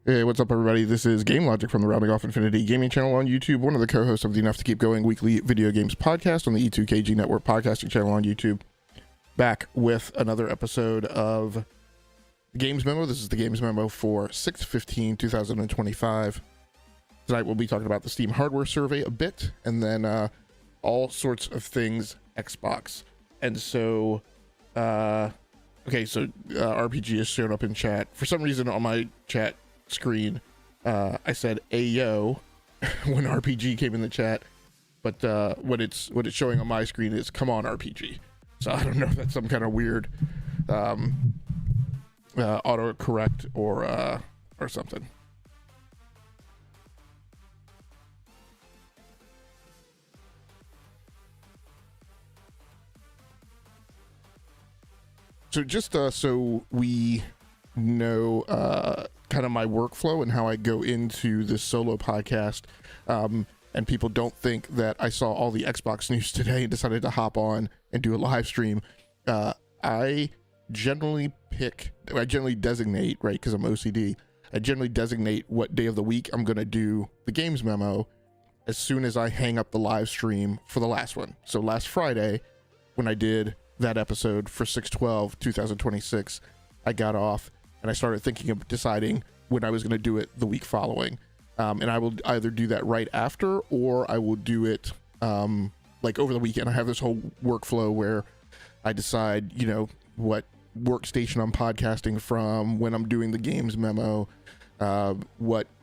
Hey, what's up, everybody? This is Game Logic from the Rounding Off Infinity Gaming channel on YouTube, one of the co-hosts of the Enough to Keep Going weekly video games podcast on the E2KG Network podcasting channel on YouTube. Back with another episode of Games Memo. This is the Games Memo for 6/15/2025. Tonight we'll be talking about the Steam hardware survey a bit, and then all sorts of things Xbox. And so, RPG has shown up in chat. For some reason on my chat screen, I said "Ayo" when RPG came in the chat, but what it's showing on my screen is "Come on, RPG." So I don't know if that's some kind of weird autocorrect or something. So just so we know kind of my workflow and how I go into this solo podcast, and people don't think that I saw all the Xbox news today and decided to hop on and do a live stream. I generally designate, right, because I'm OCD, I generally designate what day of the week I'm going to do the Games Memo as soon as I hang up the live stream for the last one. So last Friday, when I did that episode for 6/12/2026, I got off and I started thinking of deciding when I was going to do it the week following. And I will either do that right after, or I will do it like over the weekend. I have this whole workflow where I decide, what workstation I'm podcasting from, when I'm doing the Games Memo, whose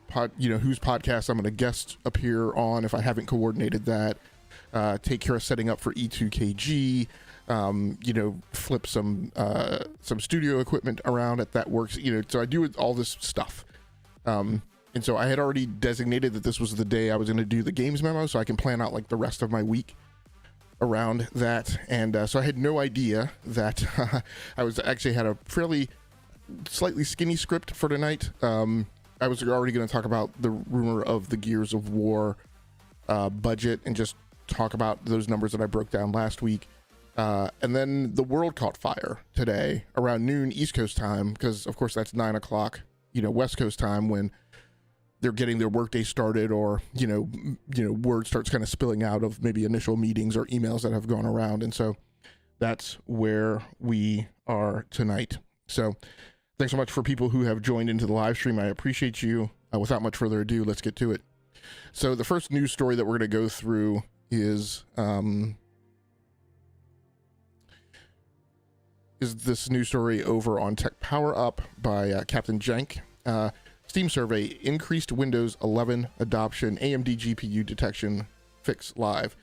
podcast I'm going to guest appear on if I haven't coordinated that, take care of setting up for E2KG, flip some studio equipment around if that works, so I do all this stuff. And so I had already designated that this was the day I was going to do the Games Memo, so I can plan out like the rest of my week around that. And so I had no idea that I was actually had a fairly slightly skinny script for tonight. I was already going to talk about the rumor of the Gears of War budget and just talk about those numbers that I broke down last week. And then the world caught fire today around noon East Coast time, because of course that's 9 o'clock, West Coast time, when they're getting their workday started, or word starts kind of spilling out of maybe initial meetings or emails that have gone around. And so that's where we are tonight. So thanks so much for people who have joined into the live stream. I appreciate you. Without much further ado, let's get to it. So the first news story that we're going to go through is this news story over on Tech Power Up by Captain Jank. Steam survey, increased Windows 11 adoption, AMD GPU detection fix live.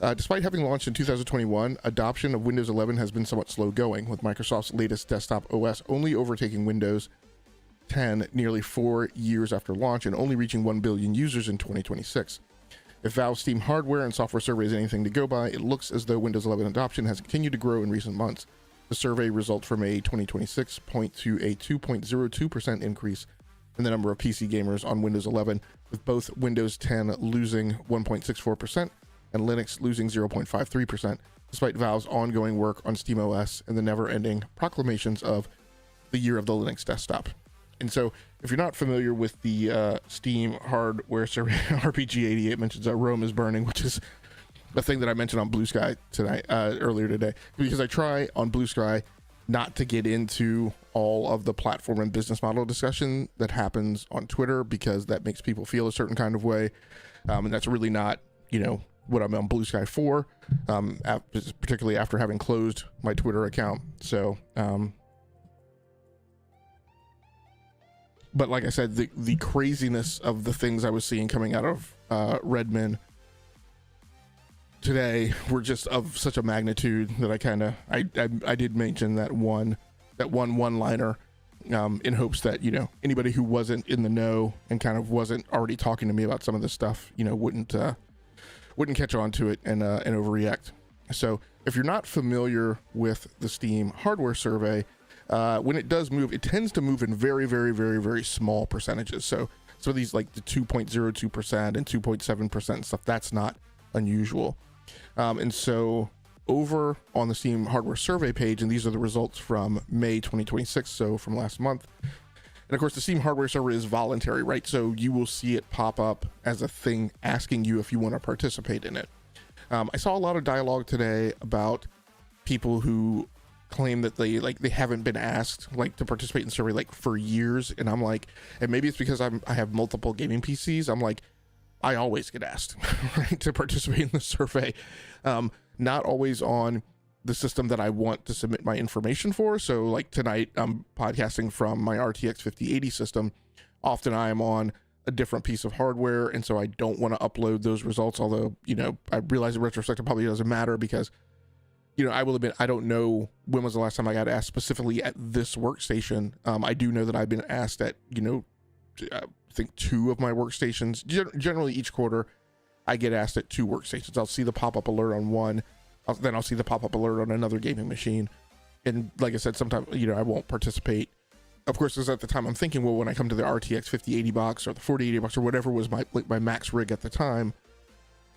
Despite having launched in 2021, adoption of Windows 11 has been somewhat slow going, with Microsoft's latest desktop OS only overtaking Windows 10 nearly 4 years after launch and only reaching 1 billion users in 2026. If Valve's Steam hardware and software survey is anything to go by, it looks as though Windows 11 adoption has continued to grow in recent months. The survey results from a 2026 point to a 2.02% increase in the number of PC gamers on Windows 11, with both Windows 10 losing 1.64% and Linux losing 0.53%, despite Valve's ongoing work on SteamOS and the never-ending proclamations of the year of the Linux desktop. And so, if you're not familiar with the Steam hardware survey, RPG88 mentions Rome is burning, which is the thing that I mentioned on Blue Sky tonight, earlier today, because I try on Blue Sky not to get into all of the platform and business model discussion that happens on Twitter, because that makes people feel a certain kind of way, and that's really not, what I'm on Blue Sky for, particularly after having closed my Twitter account. So, but like I said, the craziness of the things I was seeing coming out of Redmond today were just of such a magnitude that I did mention that one liner in hopes that anybody who wasn't in the know and kind of wasn't already talking to me about some of this stuff wouldn't catch on to it and overreact. So if you're not familiar with the Steam hardware survey, when it does move, it tends to move in very, very, very, very small percentages. So these like the 2.02% and 2.7% and stuff, that's not unusual. And so over on the Steam hardware survey page, and these are the results from May 2026, so from last month, And of course, the Steam hardware server is voluntary, right? So you will see it pop up as a thing asking you if you want to participate in it. I saw a lot of dialogue today about people who claim that they haven't been asked to participate in the survey for years, and I'm like, and maybe it's because I have multiple gaming PCs. I'm like, I always get asked right, to participate in the survey, not always on the system that I want to submit my information for. So like tonight, I'm podcasting from my RTX 5080 system. Often I am on a different piece of hardware, and so I don't want to upload those results, although, I realize in retrospect it probably doesn't matter because, I will admit, I don't know when was the last time I got asked specifically at this workstation. I do know that I've been asked at, I think 2 of my workstations. Generally each quarter, I get asked at 2 workstations. I'll see the pop-up alert on one, then I'll see the pop-up alert on another gaming machine. And like I said, sometimes, I won't participate. Of course, because at the time I'm thinking, well, when I come to the RTX 5080 box or the 4080 box or whatever was my max rig at the time,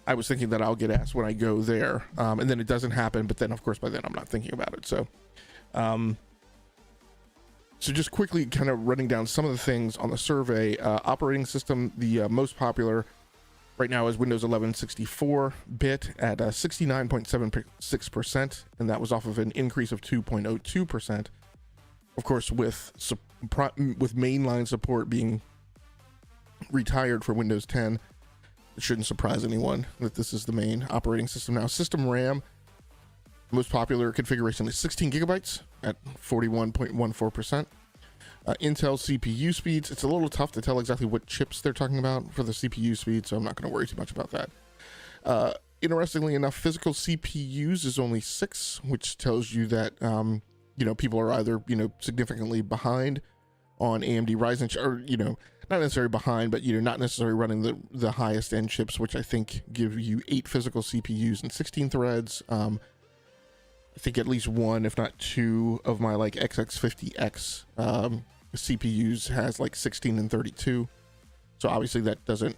I was thinking that I'll get asked when I go there. And then it doesn't happen, but then of course by then I'm not thinking about it. So, so just quickly kind of running down some of the things on the survey. Operating system, the most popular right now is Windows 11 64-bit at 69.76%, and that was off of an increase of 2.02%. Of course, with mainline support being retired for Windows 10, it shouldn't surprise anyone that this is the main operating system now. System RAM, most popular configuration is 16 gigabytes at 41.14%. Intel CPU speeds, it's a little tough to tell exactly what chips they're talking about for the CPU speed, so I'm not going to worry too much about that. Interestingly enough, physical CPUs is only 6, which tells you that people are either significantly behind on AMD Ryzen, or not necessarily behind, but not necessarily running the highest end chips, which I think give you 8 physical CPUs and 16 threads. I think at least 1, if not 2, of my XX50X CPUs has 16 and 32. So obviously that doesn't,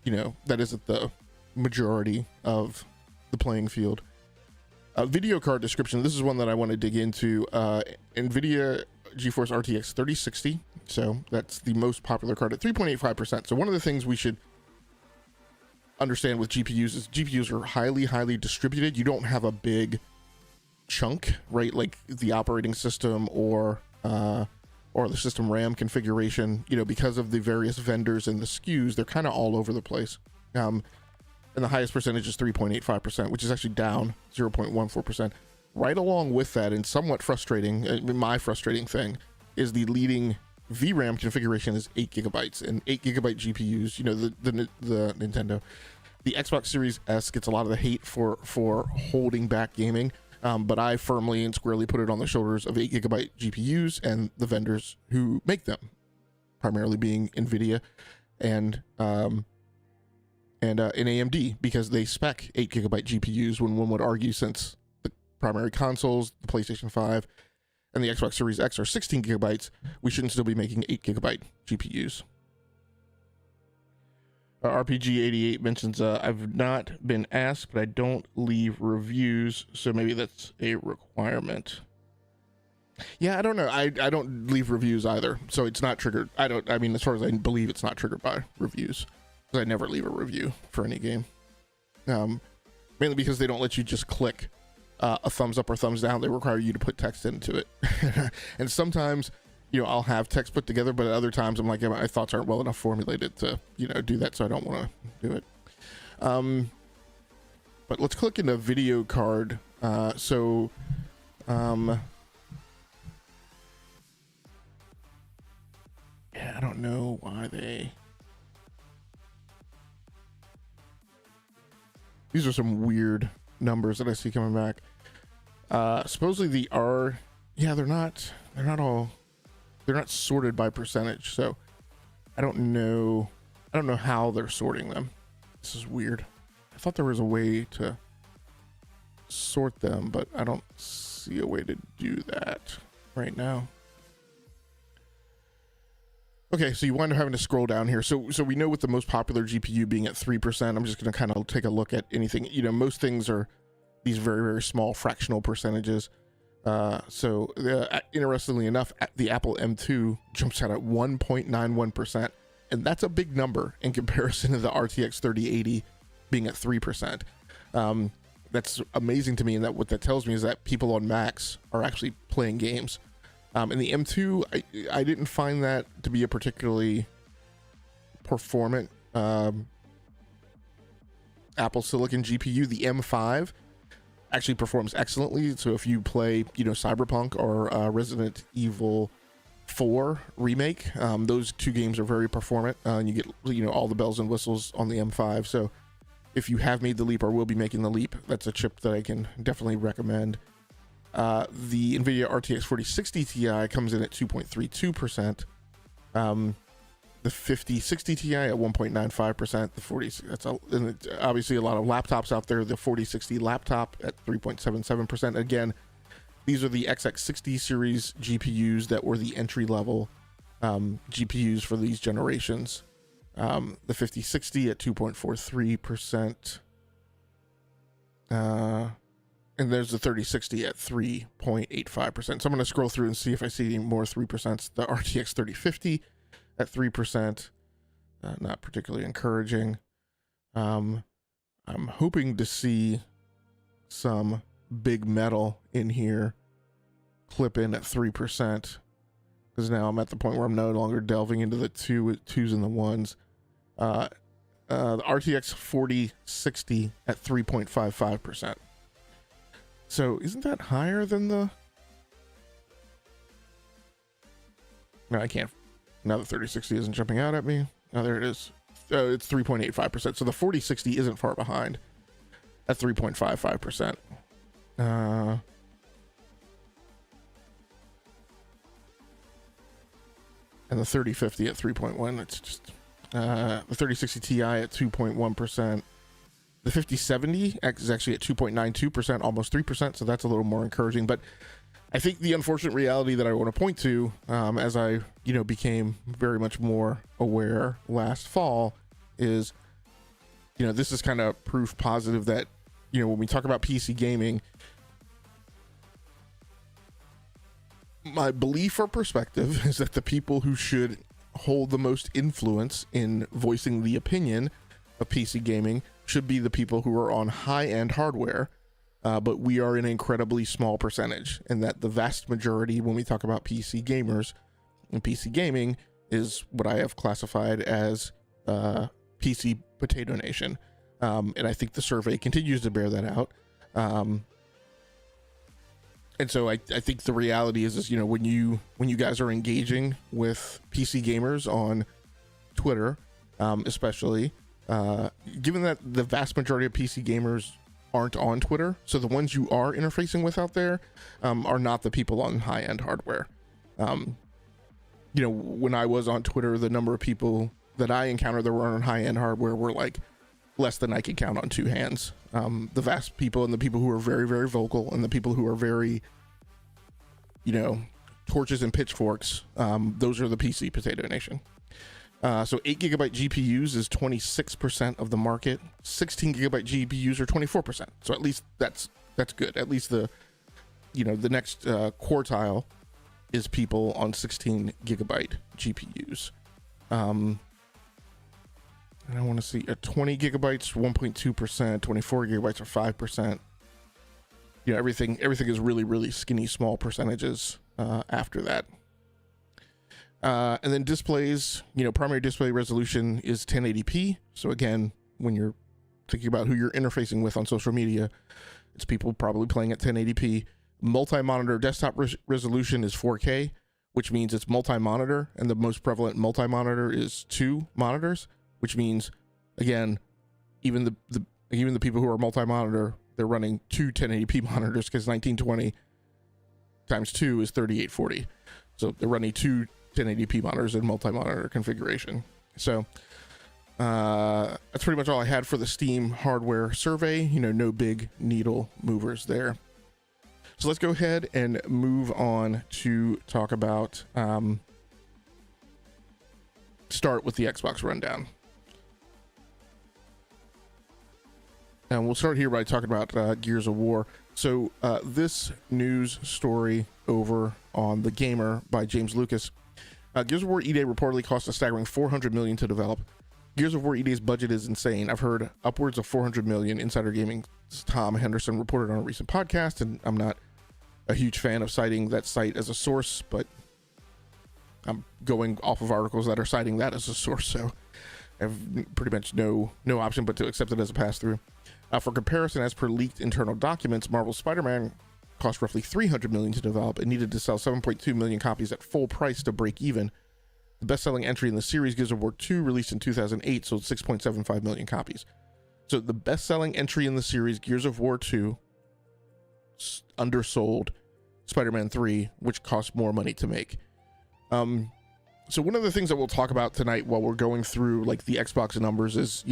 that isn't the majority of the playing field. Video card description. This is one that I want to dig into. NVIDIA GeForce RTX 3060. So that's the most popular card at 3.85%. So one of the things we should understand with GPUs is GPUs are highly distributed. You don't have a big chunk, right? Like the operating system or the system RAM configuration, because of the various vendors and the SKUs, they're kind of all over the place. And the highest percentage is 3.85%, which is actually down 0.14%. Right along with that, and somewhat frustrating, my frustrating thing, is the leading VRAM configuration is 8 gigabytes, and 8 gigabyte GPUs, the Nintendo, the Xbox Series S gets a lot of the hate for holding back gaming, but I firmly and squarely put it on the shoulders of 8 gigabyte GPUs and the vendors who make them, primarily being NVIDIA and AMD, because they spec 8 gigabyte GPUs when one would argue, since the primary consoles, the PlayStation 5 and the Xbox Series X are 16 gigabytes, we shouldn't still be making 8 gigabyte GPUs. RPG88 mentions, I've not been asked, but I don't leave reviews, so maybe that's a requirement. Yeah, I don't know. I don't leave reviews either, so it's not triggered. As far as I believe, it's not triggered by reviews, because I never leave a review for any game. Mainly because they don't let you just click a thumbs up or thumbs down. They require you to put text into it. And sometimes, I'll have text put together, but at other times I'm like, yeah, my thoughts aren't well enough formulated to, do that, so I don't want to do it. But let's click into video card. Yeah, I don't know why these are some weird numbers that I see coming back. Supposedly they're not sorted by percentage, so I don't know how they're sorting them. This is weird. I thought there was a way to sort them, but I don't see a way to do that right now. Okay, so you wind up having to scroll down here. So we know with the most popular GPU being at 3%, I'm just going to kind of take a look at anything. Most things are these very, very small fractional percentages. Interestingly enough, the Apple M2 jumps out at 1.91%, and that's a big number in comparison to the RTX 3080 being at 3%. That's amazing to me, and that what that tells me is that people on Macs are actually playing games. And the M2, I didn't find that to be a particularly performant Apple Silicon GPU. The M5 actually performs excellently. So if you play, Cyberpunk or Resident Evil 4 remake, those two games are very performant, and you get all the bells and whistles on the M5. So if you have made the leap or will be making the leap, that's a chip that I can definitely recommend. The NVIDIA RTX 4060 Ti comes in at 2.32%. The 5060 Ti at 1.95%. The 40, obviously a lot of laptops out there. The 4060 laptop at 3.77%. Again, these are the XX60 series GPUs that were the entry level GPUs for these generations. The 5060 at 2.43%. And there's the 3060 at 3.85%. So I'm going to scroll through and see if I see any more 3%. The RTX 3050 at 3%. Not particularly encouraging. I'm hoping to see some big metal in here clip in at 3%, because now I'm at the point where I'm no longer delving into the twos and the ones. The RTX 4060 at 3.55%. So isn't that higher than the... No, I can't. Now the 3060 isn't jumping out at me. Oh, there it is. It's 3.85%. So the 4060 isn't far behind at 3.55%. And the 3050 at 3.1. It's just the 3060 Ti at 2.1%. The 5070 is actually at 2.92%, almost 3%. So that's a little more encouraging. But I think the unfortunate reality that I want to point to, as I, became very much more aware last fall, is, this is kind of proof positive that, when we talk about PC gaming, my belief or perspective is that the people who should hold the most influence in voicing the opinion of PC gaming should be the people who are on high-end hardware. But we are an incredibly small percentage, and that the vast majority, when we talk about PC gamers and PC gaming, is what I have classified as PC Potato Nation. And I think the survey continues to bear that out. And so I think the reality is when you guys are engaging with PC gamers on Twitter, especially, given that the vast majority of PC gamers aren't on Twitter, so the ones you are interfacing with out there are not the people on high-end hardware. When I was on Twitter, the number of people that I encountered that were on high-end hardware were like less than I could count on two hands. The vast people and the people who are very, very vocal and the people who are very, torches and pitchforks, those are the PC Potato Nation. So 8 gigabyte GPUs is 26% of the market. 16 gigabyte GPUs are 24%. So at least that's good. At least the next quartile is people on 16 gigabyte GPUs. And I want to see 20 gigabytes, 1.2%, 24 gigabytes are 5%. Everything is really, really skinny, small percentages after that. And then displays, primary display resolution is 1080p. So again, when you're thinking about who you're interfacing with on social media, it's people probably playing at 1080p. Multi-monitor desktop resolution is 4K, which means it's multi-monitor, and the most prevalent multi-monitor is 2 monitors, which means, again, even the people who are multi-monitor, they're running 2 1080p monitors, because 1920 times 2 is 3840. So they're running 2 1080p monitors in multi-monitor configuration. So that's pretty much all I had for the Steam hardware survey. No big needle movers there. So let's go ahead and move on to talk about start with the Xbox rundown. And we'll start here by talking about Gears of War. So this news story over on The Gamer by James Lucas. Gears of War E-Day reportedly cost a staggering $400 million to develop. Gears of War E-Day's budget is insane. I've heard upwards of $400 million. Insider Gaming's Tom Henderson reported on a recent podcast, and I'm not a huge fan of citing that site as a source, but I'm going off of articles that are citing that as a source, so I have pretty much no option but to accept it as a pass-through. For comparison, as per leaked internal documents, Marvel's Spider-Man cost roughly $300 million to develop and needed to sell 7.2 million copies at full price to break even. The best-selling entry in the series, Gears of War 2, released in 2008, sold 6.75 million copies. So the best-selling entry in the series, Gears of War 2, undersold Spider-Man 3, which cost more money to make. So one of the things that we'll talk about tonight while we're going through like the Xbox numbers is,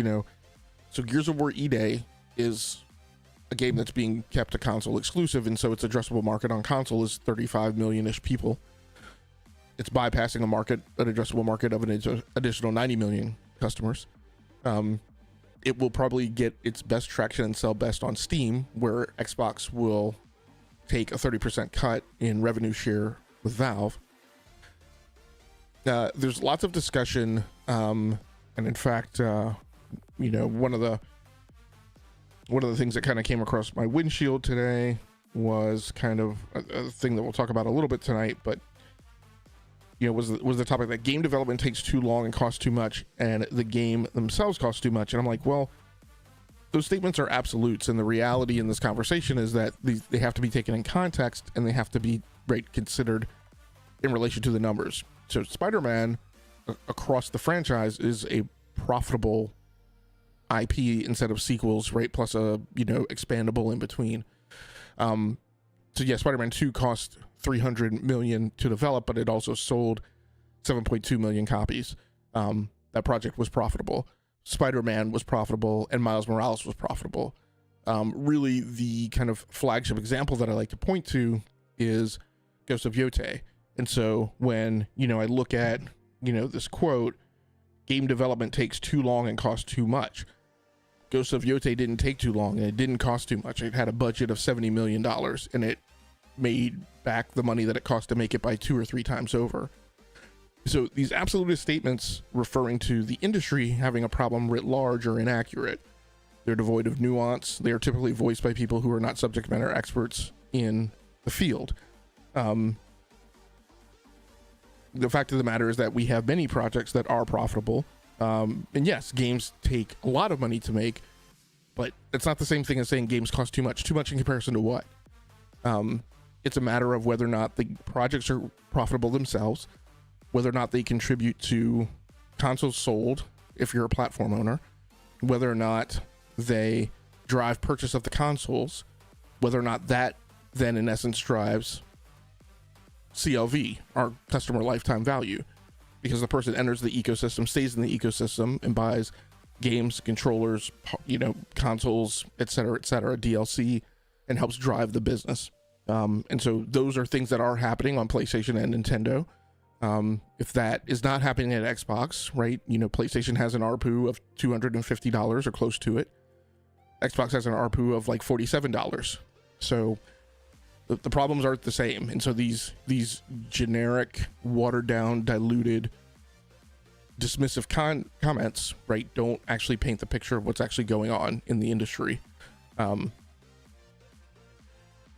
so Gears of War E-Day is a game that's being kept a console exclusive, and so its addressable market on console is 35 million-ish people. It's bypassing an addressable market of an additional 90 million customers. It will probably get its best traction and sell best on Steam, where Xbox will take a 30% cut in revenue share with Valve. There's lots of discussion, and in fact, one of the things that kind of came across my windshield today was kind of a thing that we'll talk about a little bit tonight, but was the topic that game development takes too long and costs too much, and the game themselves cost too much. And I'm like, well, those statements are absolutes, and the reality in this conversation is that they have to be taken in context, and they have to be considered in relation to the numbers. So Spider-Man across the franchise is a profitable IP instead of sequels, right? Plus a expandable in between. So yeah, Spider-Man 2 cost $300 million to develop, but it also sold 7.2 million copies. That project was profitable. Spider-Man was profitable, and Miles Morales was profitable. Really, the kind of flagship example that I like to point to is Ghost of Yotei. And so when I look at this quote, game development takes too long and costs too much. Ghost of Yotei didn't take too long, and it didn't cost too much. It had a budget of $70 million, and it made back the money that it cost to make it by 2 or 3 times over. So these absolutist statements referring to the industry having a problem writ large are inaccurate. They're devoid of nuance. They are typically voiced by people who are not subject matter experts in the field. The fact of the matter is that we have many projects that are profitable. And yes, games take a lot of money to make, but it's not the same thing as saying games cost too much. Too much in comparison to what? It's a matter of whether or not the projects are profitable themselves, whether or not they contribute to consoles sold, if you're a platform owner, whether or not they drive purchase of the consoles, whether or not that then in essence drives CLV, our customer lifetime value, because the person enters the ecosystem, stays in the ecosystem, and buys games, controllers, consoles, etc., DLC, and helps drive the business. And so those are things that are happening on PlayStation and Nintendo. If that is not happening at Xbox, right? PlayStation has an ARPU of $250 or close to it. Xbox has an ARPU of like $47. So the problems aren't the same. And so these generic, watered down, diluted, dismissive comments, right, don't actually paint the picture of what's actually going on in the industry.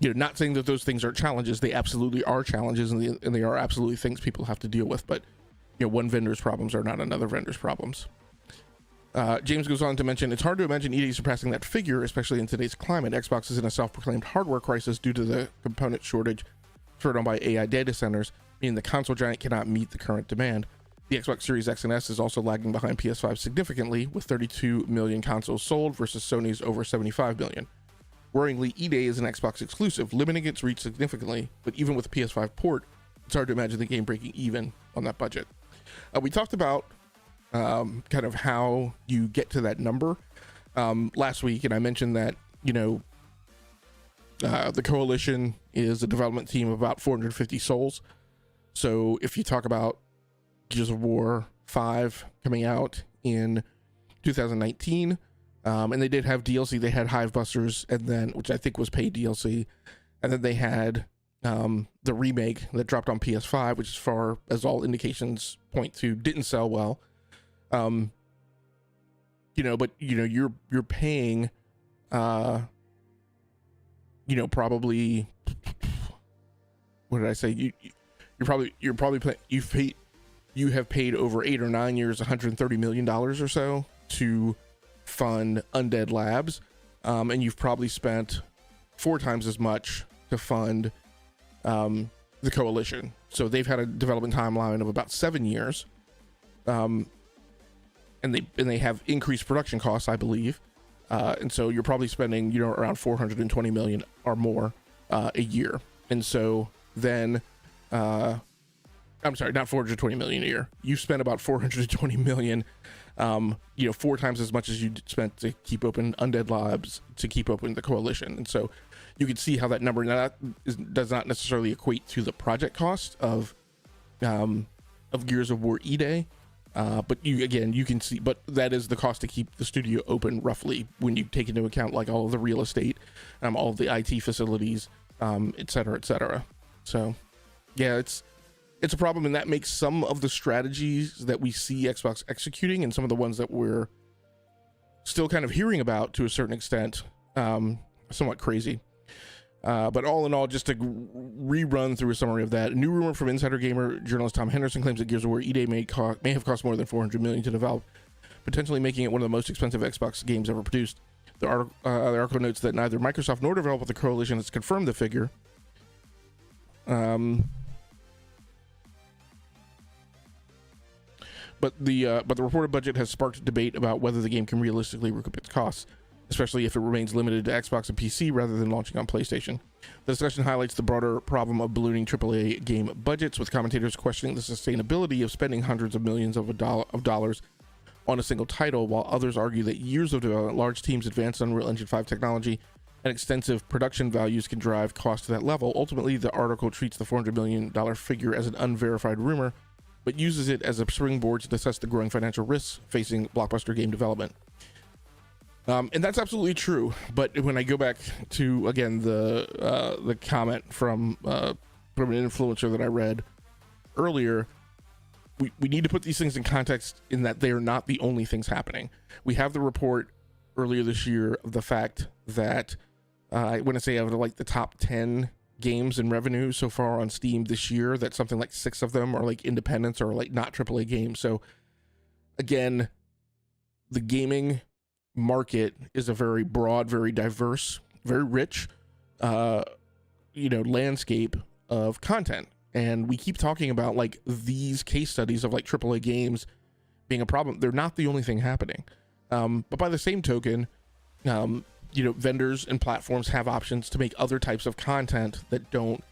Not saying that those things are challenges. They absolutely are challenges, and they are absolutely things people have to deal with. But one vendor's problems are not another vendor's problems. James goes on to mention, it's hard to imagine EA surpassing that figure, especially in today's climate. Xbox is in a self-proclaimed hardware crisis due to the component shortage spurred on by AI data centers, meaning the console giant cannot meet the current demand. The Xbox Series X and S is also lagging behind PS5 significantly, with 32 million consoles sold versus Sony's over 75 million. Worryingly, E-Day is an Xbox exclusive, limiting its reach significantly, but even with a PS5 port, it's hard to imagine the game breaking even on that budget. We talked about kind of how you get to that number last week, and I mentioned that the Coalition is a development team of about 450 souls. So if you talk about Gears of War 5 coming out in 2019, And they did have DLC. They had Hive Busters, and then, which I think was paid DLC, and then they had the remake that dropped on PS5, which, as far as all indications point to, didn't sell well. But you're paying, probably, what did I say? You have paid over 8 or 9 years, $130 million or so to fund Undead Labs, and you've probably spent 4 times as much to fund the Coalition. So they've had a development timeline of about 7 years, and they have increased production costs, I believe, and so you're probably spending around $420 million or more a year. And so then I'm sorry, not $420 million a year. You spent about $420 million, 4 times as much as you spent to keep open Undead Labs, to keep open the Coalition. And so you can see how that number does not necessarily equate to the project cost of Gears of War E-Day, but you can see, but that is the cost to keep the studio open, roughly, when you take into account like all of the real estate, all of the IT facilities, et cetera. So yeah, it's a problem, and that makes some of the strategies that we see Xbox executing, and some of the ones that we're still kind of hearing about to a certain extent, somewhat crazy. But all in all, just to rerun through a summary of that, a new rumor from Insider Gamer journalist Tom Henderson claims that Gears of War E-Day may have cost more than $400 million to develop, potentially making it one of the most expensive Xbox games ever produced. The article notes that neither Microsoft nor developer of the Coalition has confirmed the figure. But the reported budget has sparked debate about whether the game can realistically recoup its costs, especially if it remains limited to Xbox and PC rather than launching on PlayStation. The discussion highlights the broader problem of ballooning AAA game budgets, with commentators questioning the sustainability of spending hundreds of millions of dollars on a single title, while others argue that years of development, large teams, advanced Unreal Engine 5 technology, and extensive production values can drive costs to that level. Ultimately, the article treats the $400 million figure as an unverified rumor, but uses it as a springboard to assess the growing financial risks facing blockbuster game development. And that's absolutely true. But when I go back to, again, the comment from an influencer that I read earlier, we need to put these things in context, in that they are not the only things happening. We have the report earlier this year of the fact that I want to say out of like the top 10 games in revenue so far on Steam this year, that something like 6 of them are like independents or like not AAA games. So again, the gaming market is a very broad, very diverse, very rich, landscape of content. And we keep talking about like these case studies of like AAA games being a problem. They're not the only thing happening. But by the same token, vendors and platforms have options to make other types of content that don't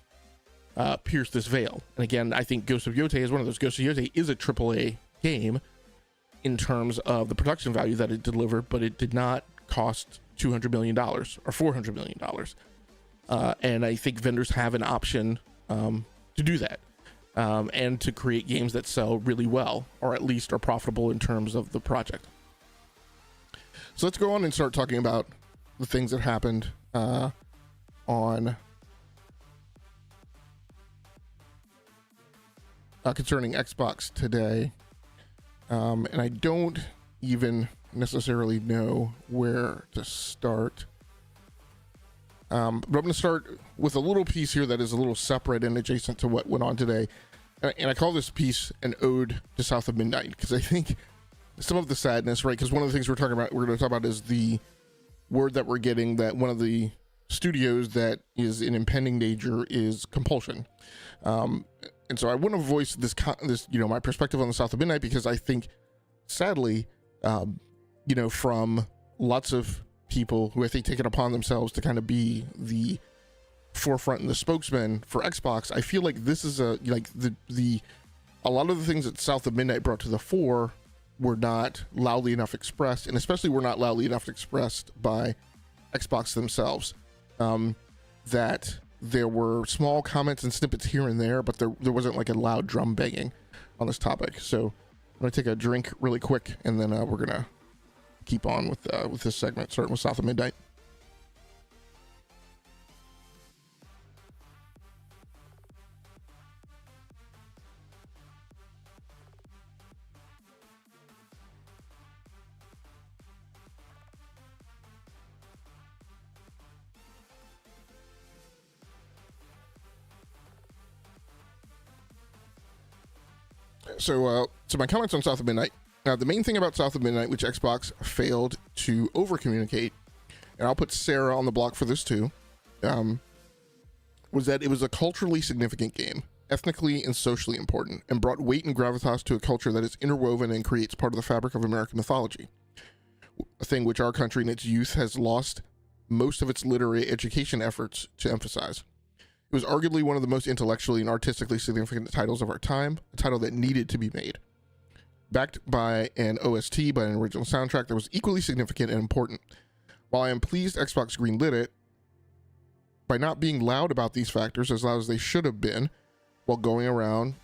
pierce this veil. And again, I think Ghost of Yotei is one of those. Ghost of Yotei is a AAA game in terms of the production value that it delivered, but it did not cost $200 million or $400 million. And I think vendors have an option to do that, and to create games that sell really well, or at least are profitable in terms of the project. So let's go on and start talking about the things that happened concerning Xbox today. And I don't even necessarily know where to start. But I'm going to start with a little piece here that is a little separate and adjacent to what went on today. And I call this piece an ode to South of Midnight, because I think some of the sadness, right? Because one of the things we're going to talk about is the word that we're getting that one of the studios that is in impending danger is Compulsion. And so I want to voice this, my perspective on the South of Midnight, because I think, sadly, from lots of people who I think take it upon themselves to kind of be the forefront and the spokesman for Xbox, I feel like this is a lot of the things that South of Midnight brought to the fore were not loudly enough expressed, and especially were not loudly enough expressed by Xbox themselves. That there were small comments and snippets here and there, but there wasn't like a loud drum banging on this topic. So I'm gonna take a drink really quick, and then we're gonna keep on with this segment, starting with South of Midnight. So my comments on South of Midnight. Now, the main thing about South of Midnight, which Xbox failed to over-communicate, and I'll put Sarah on the block for this too, was that it was a culturally significant game, ethnically and socially important, and brought weight and gravitas to a culture that is interwoven and creates part of the fabric of American mythology, a thing which our country in its youth has lost most of its literary education efforts to emphasize. It was arguably one of the most intellectually and artistically significant titles of our time, a title that needed to be made. Backed by an OST, by an original soundtrack that was equally significant and important. While I am pleased Xbox greenlit it, by not being loud about these factors as loud as they should have been, while going around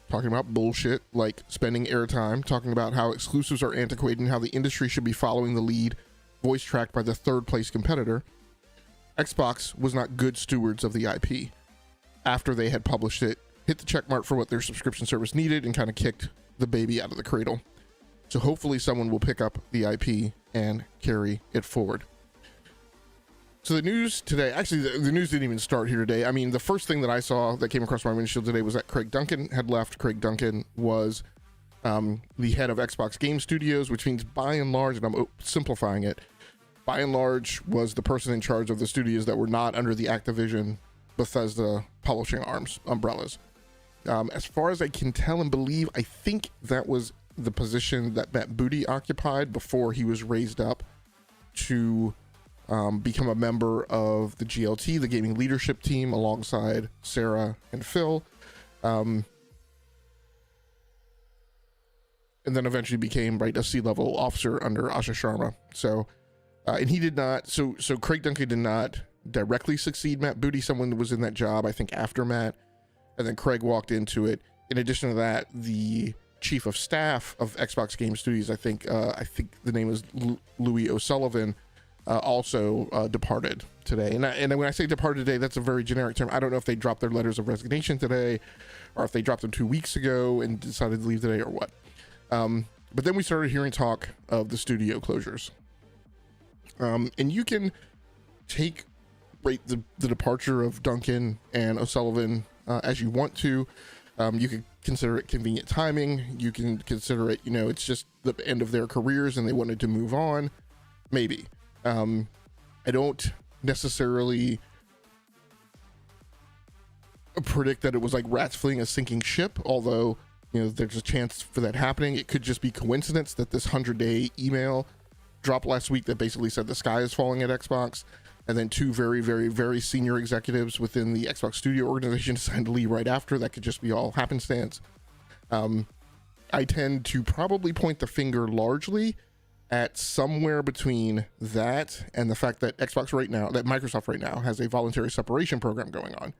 talking about bullshit like spending airtime, talking about how exclusives are antiquated and how the industry should be following the lead, voice tracked by the third place competitor, Xbox was not good stewards of the IP. After they had published it, hit the check mark for what their subscription service needed, and kind of kicked the baby out of the cradle. So hopefully someone will pick up the IP and carry it forward. So the news today, actually the news didn't even start here today. I mean, the first thing that I saw that came across my windshield today was that Craig Duncan had left. Craig Duncan was the head of Xbox Game Studios, which means by and large, and I'm simplifying it, by and large was the person in charge of the studios that were not under the Activision Bethesda publishing arms umbrellas. As far as I can tell and believe, I think that was the position that Matt Booty occupied before he was raised up to become a member of the GLT, the gaming leadership team, alongside Sarah and Phil, and then eventually became a C-level officer under Asha Sharma. So and he did not, so Craig Duncan did not directly succeed Matt Booty. Someone was in that job, I think, after Matt, and then Craig walked into it. In addition to that, the chief of staff of Xbox Game Studios, I think the name is Louis O'Sullivan, also departed today. And when I say departed today, that's a very generic term. I don't know if they dropped their letters of resignation today, or if they dropped them 2 weeks ago and decided to leave today, or what. But then we started hearing talk of the studio closures. And you can take the departure of Duncan and O'Sullivan as you want to. You could consider it convenient timing. You can consider it, it's just the end of their careers and they wanted to move on. Maybe. I don't necessarily predict that it was like rats fleeing a sinking ship, although, there's a chance for that happening. It could just be coincidence that this 100-day email dropped last week that basically said the sky is falling at Xbox, and then two very, very, very senior executives within the Xbox Studio organization decided to leave right after. That could just be all happenstance. I tend to probably point the finger largely at somewhere between that and the fact that Microsoft right now has a voluntary separation program going on.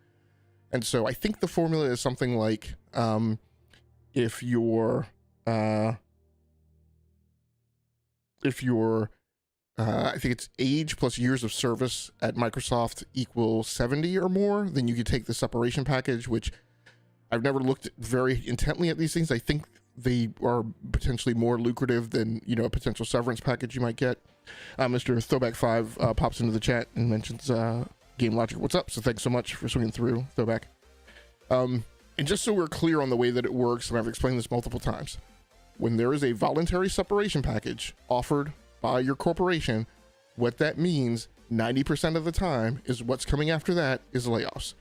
And so I think the formula is something like, if your I think it's age plus years of service at Microsoft equals 70 or more, then you could take the separation package, which I've never looked very intently at these things. I think they are potentially more lucrative than, a potential severance package you might get. Mr. Throwback 5 pops into the chat and mentions Game Logic. What's up? So thanks so much for swinging through, Throwback. And just so we're clear on the way that it works, and I've explained this multiple times, when there is a voluntary separation package offered by your corporation, what that means 90% of the time is what's coming after that is layoffs.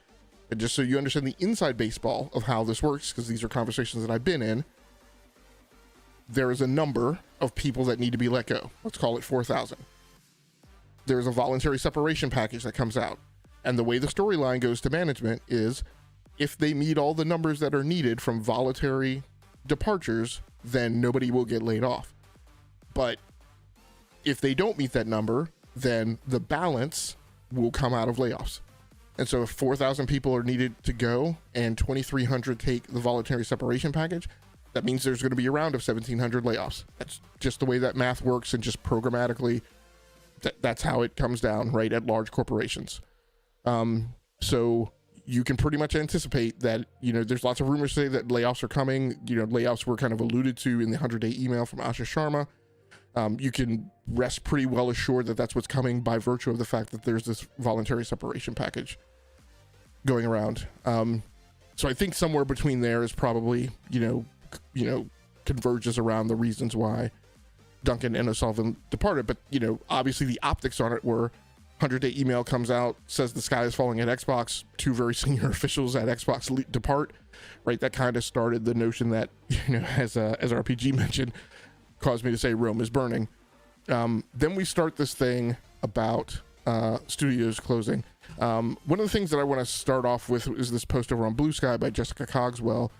And just so you understand the inside baseball of how this works, because these are conversations that I've been in, there is a number of people that need to be let go. Let's call it 4,000. There's a voluntary separation package that comes out. And the way the storyline goes to management is, if they meet all the numbers that are needed from voluntary departures, then nobody will get laid off. But if they don't meet that number, then the balance will come out of layoffs. And so if 4,000 people are needed to go and 2,300 take the voluntary separation package, that means there's going to be a round of 1,700 layoffs. That's just the way that math works, and just programmatically, that's how it comes down, right, at large corporations. So you can pretty much anticipate that, there's lots of rumors today that layoffs are coming. Layoffs were kind of alluded to in the 100-day email from Asha Sharma. You can rest pretty well assured that that's what's coming by virtue of the fact that there's this voluntary separation package going around. So I think somewhere between there is probably, converges around the reasons why Duncan and O'Sullivan departed. But, obviously the optics on it were 100-day email comes out, says the sky is falling at Xbox. 2 very senior officials at Xbox depart, right? That kind of started the notion that, as RPG mentioned, caused me to say Rome is burning. Then we start this thing about studios closing. One of the things that I want to start off with is this post over on Blue Sky by Jessica Cogswell.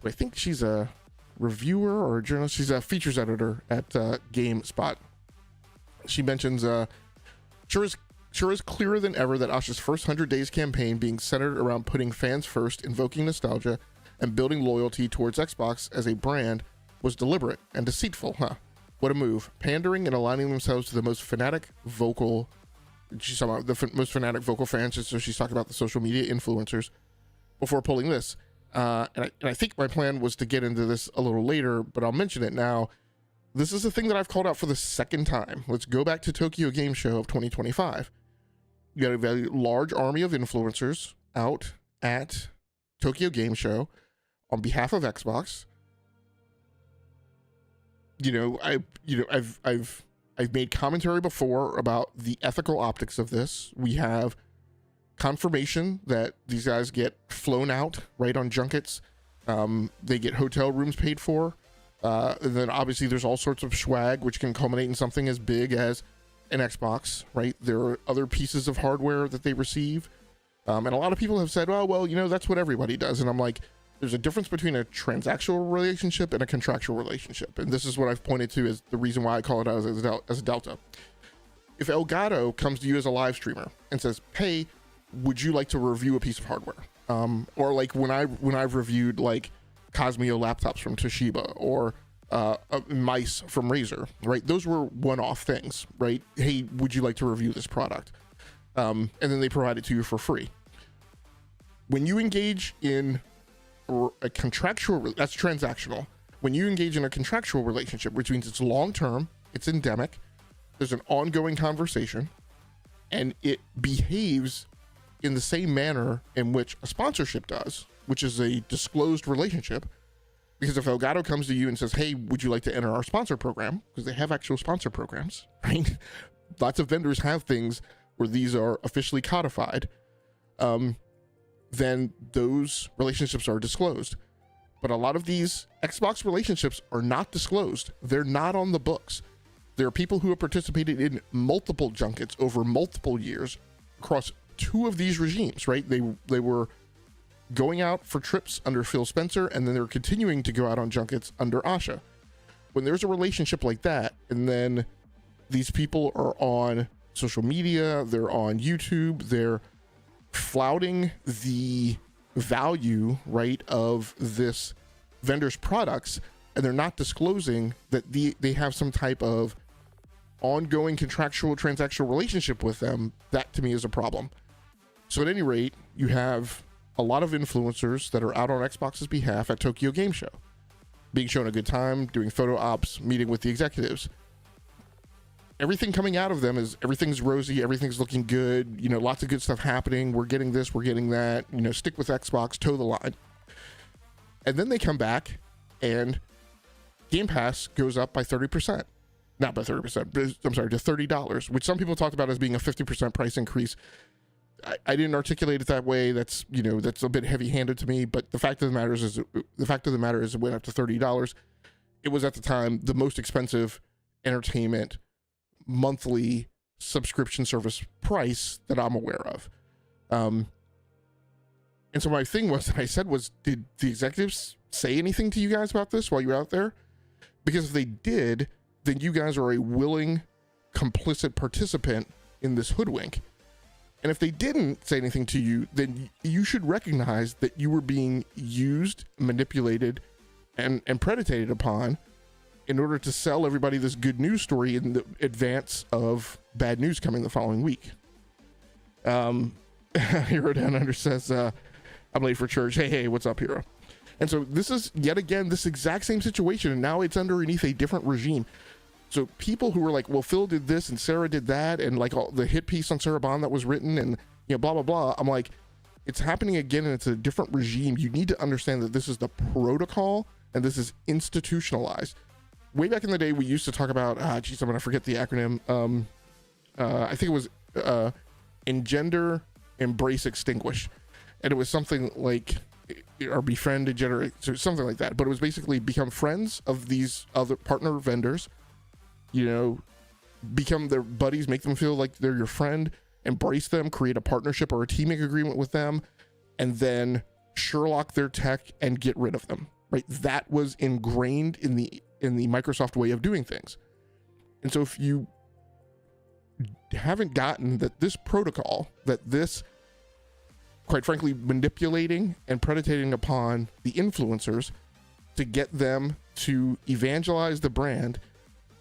I think she's a reviewer or a journalist. She's a features editor at GameSpot. She mentions, sure is clearer than ever that Asha's first 100 Days campaign, being centered around putting fans first, invoking nostalgia, and building loyalty towards Xbox as a brand, was deliberate and deceitful. What a move. Pandering and aligning themselves to the most fanatic vocal, she's talking about the most fanatic vocal fans, so she's talking about the social media influencers before pulling this. And I think my plan was to get into this a little later, but I'll mention it now. This is a thing that I've called out for the second time. Let's go back to Tokyo Game Show of 2025. You got a very large army of influencers out at Tokyo Game Show on behalf of Xbox. I've made commentary before about the ethical optics of this. We have confirmation that these guys get flown out right on junkets. They get hotel rooms paid for. And then obviously there's all sorts of swag, which can culminate in something as big as an Xbox, right? There are other pieces of hardware that they receive. And a lot of people have said, well, that's what everybody does. And I'm like, there's a difference between a transactional relationship and a contractual relationship. And this is what I've pointed to as the reason why I call it out as a delta. If Elgato comes to you as a live streamer and says, hey, would you like to review a piece of hardware? Or like when I've reviewed like Cosmeo laptops from Toshiba or mice from Razer, right? Those were one-off things, right? Hey, would you like to review this product? And then they provide it to you for free. When you engage in a contractual, that's transactional. When you engage in a contractual relationship, which means it's long-term, it's endemic, there's an ongoing conversation, and it behaves in the same manner in which a sponsorship does, which is a disclosed relationship. Because if Elgato comes to you and says, hey, would you like to enter our sponsor program? Because they have actual sponsor programs, right? Lots of vendors have things where these are officially codified. Then those relationships are disclosed. But a lot of these Xbox relationships are not disclosed. They're not on the books. There are people who have participated in multiple junkets over multiple years across 2 of these regimes, right? They were going out for trips under Phil Spencer, and then they're continuing to go out on junkets under Asha. When there's a relationship like that, and then these people are on social media, they're on YouTube, they're flouting the value, right, of this vendor's products, and they're not disclosing that they have some type of ongoing contractual transactional relationship with them, that to me is a problem. So at any rate, you have a lot of influencers that are out on Xbox's behalf at Tokyo Game Show, being shown a good time, doing photo ops, meeting with the executives. Everything coming out of them is everything's rosy, everything's looking good, lots of good stuff happening. We're getting this, we're getting that, stick with Xbox, toe the line. And then they come back and Game Pass goes up by 30%. Not by 30%, I'm sorry, to $30, which some people talked about as being a 50% price increase. I didn't articulate it that way. That's a bit heavy-handed to me, but the fact of the matter is it went up to $30. It was at the time the most expensive entertainment monthly subscription service price that I'm aware of. And so my thing was, that I said was, did the executives say anything to you guys about this while you were out there? Because if they did, then you guys are a willing, complicit participant in this hoodwink. And if they didn't say anything to you, then you should recognize that you were being used, manipulated, and predicated upon in order to sell everybody this good news story in the advance of bad news coming the following week. Hero Down Under says, I'm late for church. Hey, what's up, Hero? And so this is yet again this exact same situation, and now it's underneath a different regime. So people who were like, well, Phil did this and Sarah did that, and like all the hit piece on Sarah Bond that was written, and blah blah blah. I'm like, it's happening again, and it's a different regime. You need to understand that this is the protocol, and this is institutionalized. Way back in the day, we used to talk about, I'm gonna forget the acronym. I think it was Engender, Embrace, Extinguish, and it was something like, or befriend, degenerate, so something like that. But it was basically become friends of these other partner vendors, become their buddies, make them feel like they're your friend, embrace them, create a partnership or a teaming agreement with them, and then Sherlock their tech and get rid of them, right? That was ingrained in the Microsoft way of doing things. And so if you haven't gotten that this protocol, that this, quite frankly, manipulating and predicating upon the influencers to get them to evangelize the brand,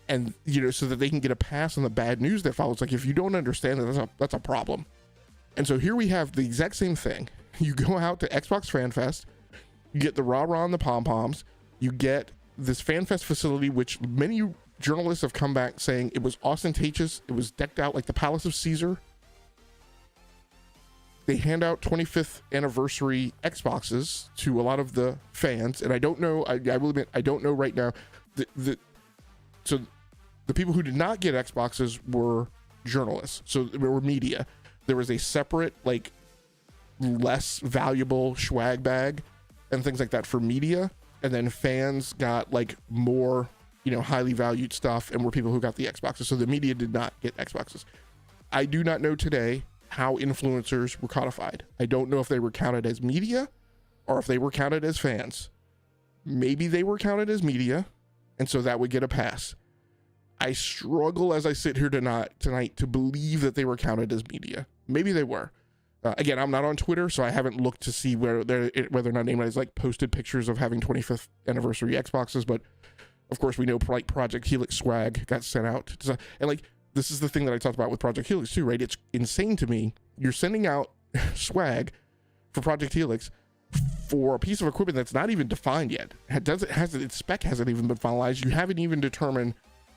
and so that they can get a pass on the bad news that follows. Like, if you don't understand that, that's a problem. And so here we have the exact same thing. You go out to Xbox Fan Fest, you get the rah-rah and the pom-poms, you get this Fan Fest facility, which many journalists have come back saying it was ostentatious, it was decked out like the Palace of Caesar. They hand out 25th anniversary Xboxes to a lot of the fans, and I don't know, I will admit, I don't know right now. So the people who did not get Xboxes were journalists, so there were media. There was a separate, like, less valuable swag bag and things like that for media, and then fans got like more, highly valued stuff, and were people who got the Xboxes. So the media did not get Xboxes. I do not know today how influencers were codified. I don't know if they were counted as media or if they were counted as fans. Maybe they were counted as media, and so that would get a pass. I struggle as I sit here tonight to believe that they were counted as media. Maybe they were. Again, I'm not on Twitter, so I haven't looked to see whether or not anyone has like posted pictures of having 25th anniversary Xboxes. But of course, we know like Project Helix swag got sent out, and like this is the thing that I talked about with Project Helix too, right? It's insane to me. You're sending out swag for Project Helix for a piece of equipment that's not even defined yet. Its spec hasn't even been finalized. You haven't even determined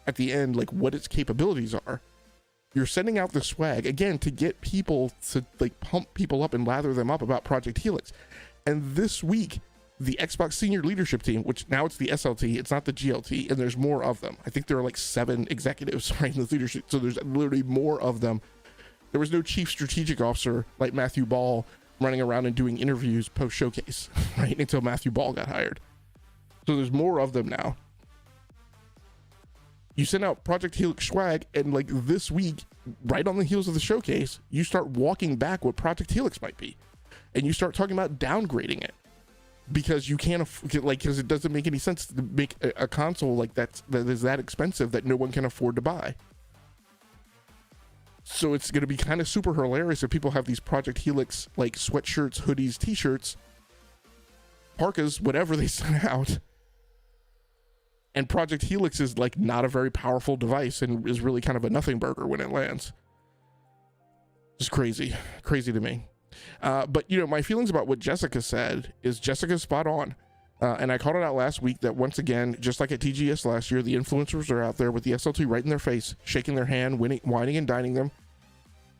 at the end like what its capabilities are. You're sending out the swag again to get people to like pump people up and lather them up about Project Helix. And this week, the Xbox senior leadership team, which now it's the SLT, it's not the GLT, and there's more of them. I think there are like 7 executives right in the leadership, so there's literally more of them. There was no chief strategic officer like Matthew Ball running around and doing interviews post showcase, right, until Matthew Ball got hired. So there's more of them now. You send out Project Helix swag, and like this week, right on the heels of the showcase, you start walking back what Project Helix might be, and you start talking about downgrading it because you can't because it doesn't make any sense to make a console like that is that expensive that no one can afford to buy. So it's going to be kind of super hilarious if people have these Project Helix like sweatshirts, hoodies, t-shirts, parkas, whatever they send out. And Project Helix is like not a very powerful device and is really kind of a nothing burger when it lands. It's crazy to me. But my feelings about what Jessica said is Jessica's spot on. And I called it out last week that once again, just like at TGS last year, the influencers are out there with the SLT right in their face, shaking their hand, whining and dining them.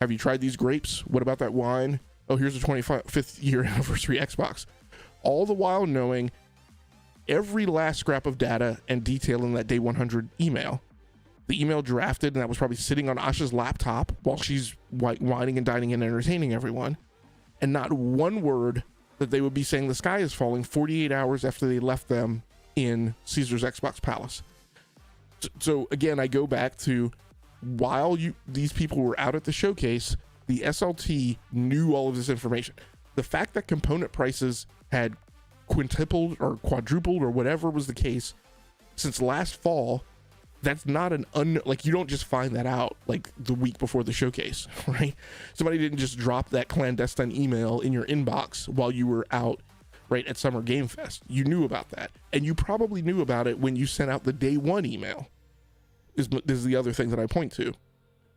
Have you tried these grapes? What about that wine? Oh, here's the 25th year anniversary Xbox. All the while knowing every last scrap of data and detail in that day 100 email. The email drafted, and that was probably sitting on Asha's laptop while she's whining and dining and entertaining everyone. And not one word that they would be saying the sky is falling 48 hours after they left them in Caesar's Xbox Palace. So again, I go back to while these people were out at the showcase, the SLT knew all of this information. The fact that component prices had quintupled or quadrupled or whatever was the case since last fall, that's not you don't just find that out like the week before the showcase, right? Somebody didn't just drop that clandestine email in your inbox while you were out right, at Summer Game Fest. You knew about that. And you probably knew about it when you sent out the day one email. This is the other thing that I point to.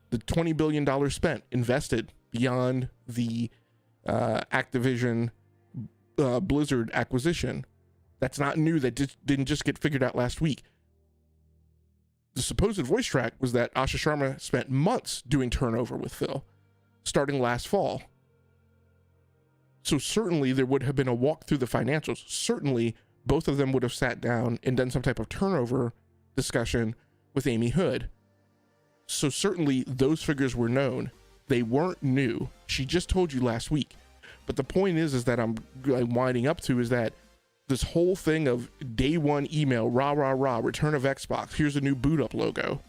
The $20 billion spent, invested beyond the Activision Blizzard acquisition. That's not new. That didn't just get figured out last week. The supposed voice track was that Asha Sharma spent months doing turnover with Phil, starting last fall. So certainly there would have been a walk through the financials. Certainly both of them would have sat down and done some type of turnover discussion with Amy Hood. So certainly those figures were known. They weren't new. She just told you last week. But the point is that I'm winding up to is that this whole thing of day one email, rah, rah, rah, return of Xbox, here's a new boot up logo.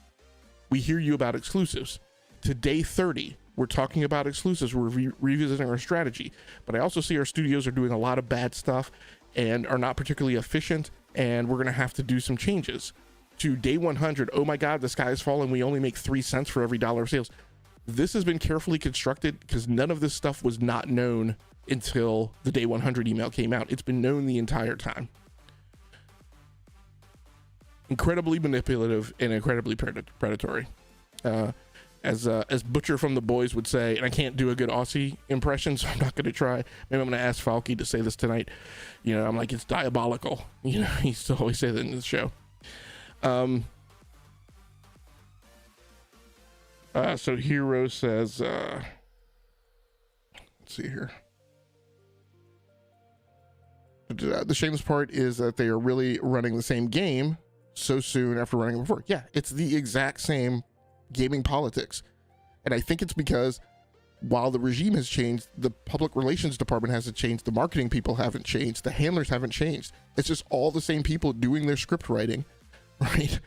We hear you about exclusives. To day 30, we're talking about exclusives. We're revisiting our strategy. But I also see our studios are doing a lot of bad stuff and are not particularly efficient, and we're going to have to do some changes. To day 100, oh my God, the sky is falling. We only make 3 cents for every dollar of sales. This has been carefully constructed because none of this stuff was not known until the day 100 email came out. It's been known the entire time. Incredibly manipulative and incredibly predatory. As Butcher from The Boys would say, and I can't do a good Aussie impression, so I'm not going to try. Maybe I'm going to ask Falky to say this tonight. You know, I'm like, it's diabolical. You know, he used to always say that in the show. So Hero says, let's see here. The shameless part is that they are really running the same game so soon after running it before. Yeah, it's the exact same gaming politics. And I think it's because while the regime has changed, the public relations department hasn't changed, the marketing people haven't changed, the handlers haven't changed. It's just all the same people doing their script writing, right?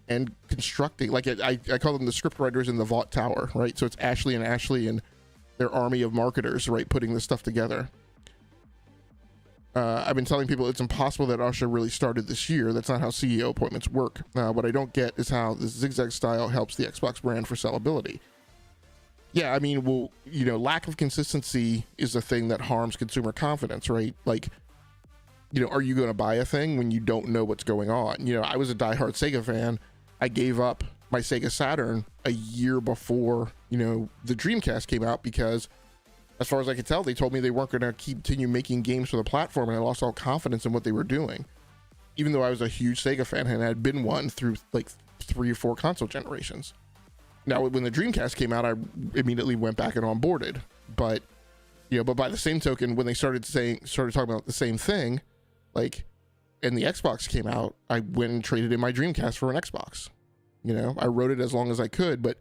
And constructing, like I call them the script writers in the Vought Tower, right? So it's Ashley and their army of marketers, right, putting this stuff together. I've been telling people it's impossible that Asha really started this year. That's not how CEO appointments work. What I don't get is how this zigzag style helps the Xbox brand for sellability. Yeah, I mean, well, you know, lack of consistency is a thing that harms consumer confidence, right? Like, you know, are you going to buy a thing when you don't know what's going on? You know, I was a diehard Sega fan. I gave up my Sega Saturn a year before, you know, the Dreamcast came out because, as far as I could tell, they told me they weren't going to continue making games for the platform, and I lost all confidence in what they were doing. Even though I was a huge Sega fan and had been one through like 3 or 4 console generations. Now, when the Dreamcast came out, I immediately went back and onboarded. But, you know, but by the same token, when they started talking about the same thing, like, and the Xbox came out, I went and traded in my Dreamcast for an Xbox. You know, I rode it as long as I could, but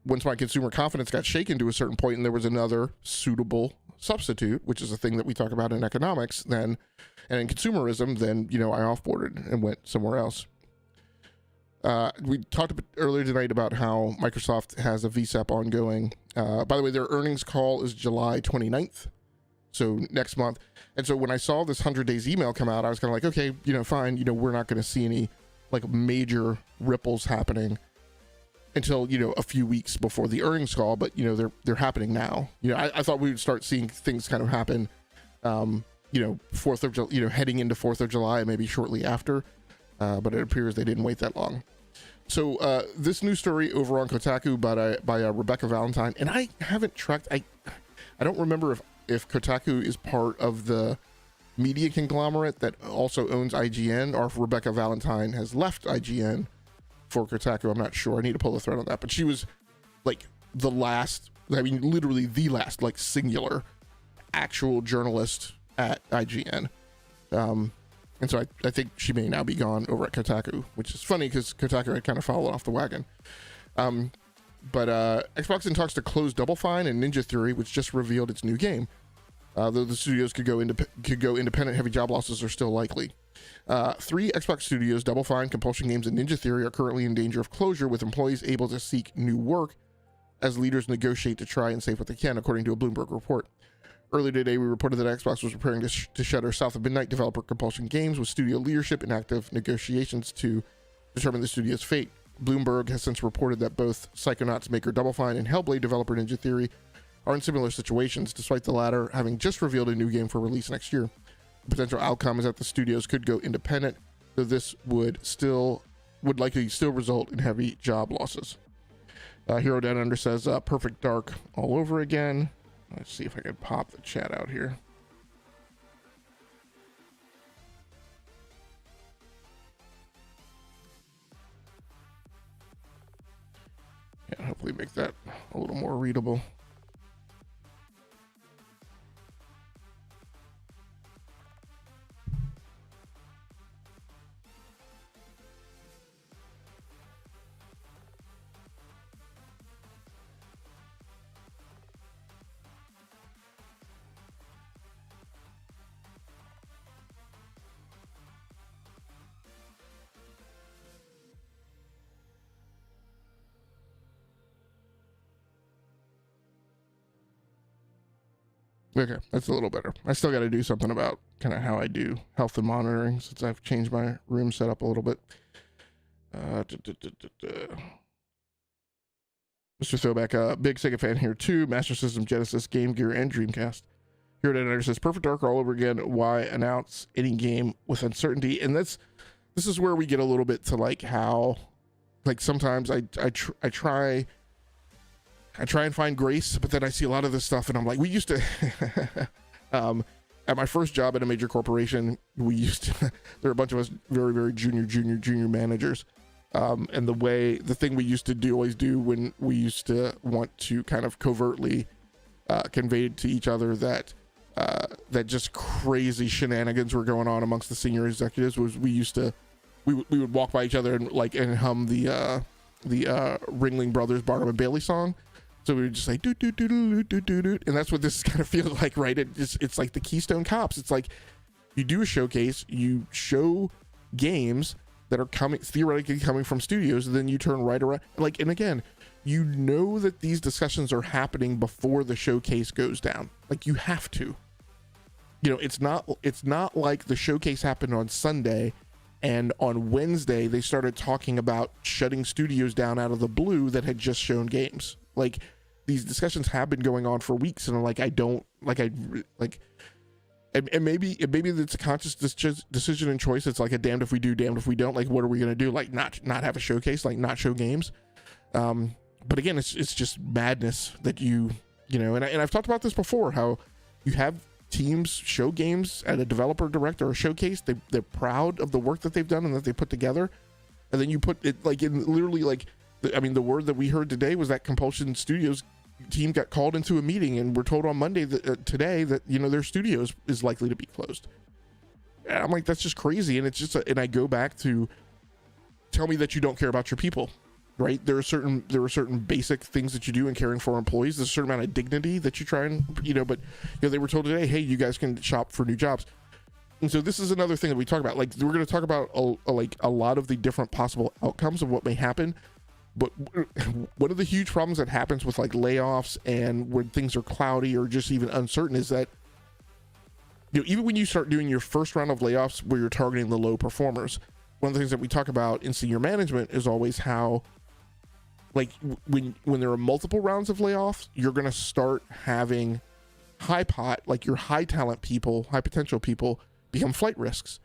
once my consumer confidence got shaken to a certain point and there was another suitable substitute, which is a thing that we talk about in economics then, and in consumerism, then, you know, I offboarded and went somewhere else. We talked a bit earlier tonight about how Microsoft has a VSAP ongoing. By the way, their earnings call is July 29th, so next month. And so when I saw this 100 days email come out, I was kind of like, okay, you know, fine, you know, we're not going to see any like major ripples happening until, you know, a few weeks before the earnings call, but, you know, they're happening now. You know, I thought we would start seeing things kind of happen, you know, heading into 4th of July, maybe shortly after, but it appears they didn't wait that long. So this news story over on Kotaku by Rebecca Valentine, and I haven't tracked, I don't remember if Kotaku is part of the media conglomerate that also owns IGN, or if Rebecca Valentine has left IGN for Kotaku. I'm not sure. I need to pull the thread on that. But she was like the last, I mean, literally the last, like, singular actual journalist at IGN. And so I think she may now be gone over at Kotaku, which is funny because Kotaku had kind of fallen off the wagon. But Xbox in talks to close Double Fine and Ninja Theory, which just revealed its new game. Though the studios could go independent, heavy job losses are still likely. 3 Xbox studios, Double Fine, Compulsion Games, and Ninja Theory, are currently in danger of closure, with employees able to seek new work as leaders negotiate to try and save what they can, according to a Bloomberg report. Earlier today, we reported that Xbox was preparing to shutter South of Midnight developer Compulsion Games, with studio leadership in active negotiations to determine the studio's fate. Bloomberg has since reported that both Psychonauts maker Double Fine and Hellblade developer Ninja Theory are in similar situations, despite the latter having just revealed a new game for release next year. potential outcome is that the studios could go independent, so this would likely still result in heavy job losses. Hero Down Under says Perfect Dark all over again. Let's see if I can pop the chat out here. Yeah, hopefully make that a little more readable. Okay, that's a little better. I still got to do something about kind of how I do health and monitoring since I've changed my room setup a little bit. Mr. Throwback, big Sega fan here too. Master System, Genesis, Game Gear, and Dreamcast. Hero Down says Perfect Dark all over again. Why announce any game with uncertainty? And this is where we get a little bit to like how, like sometimes I try and find grace, but then I see a lot of this stuff and I'm like, we used to, at my first job at a major corporation, we used to, there were a bunch of us very, very junior managers. And the thing we used to always do when we used to want to kind of covertly convey to each other that just crazy shenanigans were going on amongst the senior executives was we would walk by each other and hum the Ringling Brothers Barnum and Bailey song. So we would just say do do do do do do do, and that's what this kind of feels like, right? It's like the Keystone Cops. It's like you do a showcase, you show games that are theoretically coming from studios, and then you turn right around. Like, and again, you know that these discussions are happening before the showcase goes down. Like, you have to. You know, it's not like the showcase happened on Sunday, and on Wednesday they started talking about shutting studios down out of the blue that had just shown games. Like, these discussions have been going on for weeks, and and maybe it's a conscious decision and choice. It's like a damned if we do, damned if we don't. Like, what are we gonna do? Like, not have a showcase, like not show games. But again, it's just madness that you know. And I've talked about this before, how you have teams show games at a developer direct or a showcase. They're proud of the work that they've done and that they put together, and then you put it like in literally like. I mean, the word that we heard today was that Compulsion Studios team got called into a meeting and we're told on Monday that today that, you know, their studios is likely to be closed. And I'm like, that's just crazy. And it's just, and I go back to tell me that you don't care about your people, right? There are certain basic things that you do in caring for employees. There's a certain amount of dignity that you try and, you know, but you know, they were told today, hey, you guys can shop for new jobs. And so this is another thing that we talk about. Like, we're going to talk about a lot of the different possible outcomes of what may happen. But one of the huge problems that happens with like layoffs and when things are cloudy or just even uncertain is that, you know, even when you start doing your first round of layoffs where you're targeting the low performers, one of the things that we talk about in senior management is always how, like, when there are multiple rounds of layoffs, you're going to start having high talent people, high potential people become flight risks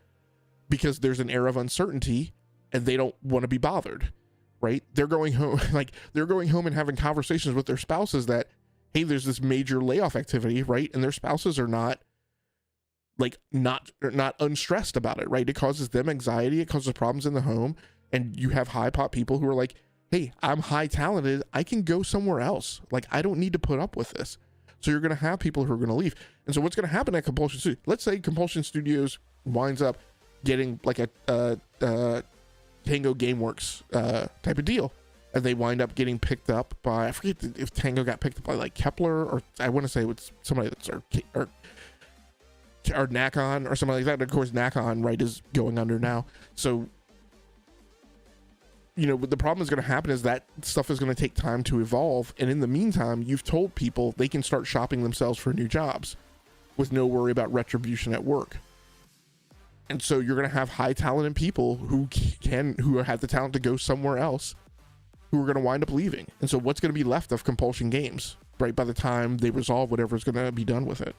because there's an air of uncertainty and they don't want to be bothered. Right? They're going home and having conversations with their spouses that, hey, there's this major layoff activity, right? And their spouses are not unstressed about it, right? It causes them anxiety, it causes problems in the home, and you have high pop people who are like, hey, I'm high talented, I can go somewhere else. Like, I don't need to put up with this. So you're going to have people who are going to leave. And so what's going to happen at Compulsion Studios? Let's say Compulsion Studios winds up getting like a Tango Gameworks type of deal, and they wind up getting picked up by, I forget if Tango got picked up by like Kepler, or I want to say it's somebody that's or Nakon or something like that. And of course Nakon, right, is going under now. So, you know, the problem is going to happen is that stuff is going to take time to evolve, and in the meantime you've told people they can start shopping themselves for new jobs with no worry about retribution at work. And so you're going to have high talented people who have the talent to go somewhere else, who are going to wind up leaving. And so what's going to be left of Compulsion Games, right, by the time they resolve whatever's going to be done with it?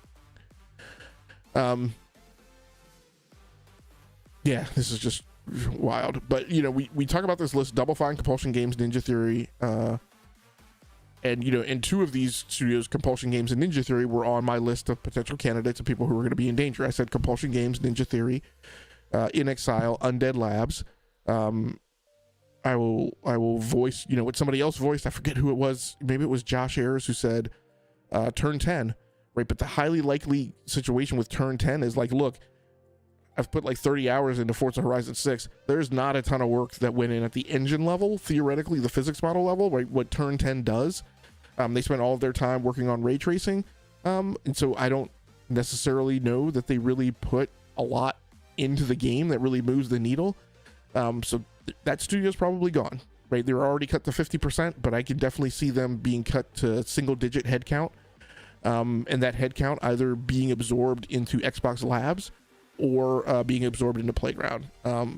Yeah, this is just wild. But, you know, we talk about this list: Double Fine, Compulsion Games, Ninja Theory, and, you know, in two of these studios, Compulsion Games and Ninja Theory, were on my list of potential candidates of people who were going to be in danger. I said Compulsion Games, Ninja Theory, In Exile, Undead Labs. I will voice, you know, what somebody else voiced. I forget who it was. Maybe it was Josh Ayers who said Turn 10, right? But the highly likely situation with Turn 10 is like, look, I've put like 30 hours into Forza Horizon 6. There's not a ton of work that went in at the engine level, theoretically, the physics model level, right? What Turn 10 does. They spent all of their time working on ray tracing. And so I don't necessarily know that they really put a lot into the game that really moves the needle. So that studio's probably gone, right? They were already cut to 50%, but I can definitely see them being cut to single-digit headcount. And that headcount either being absorbed into Xbox Labs or being absorbed into Playground.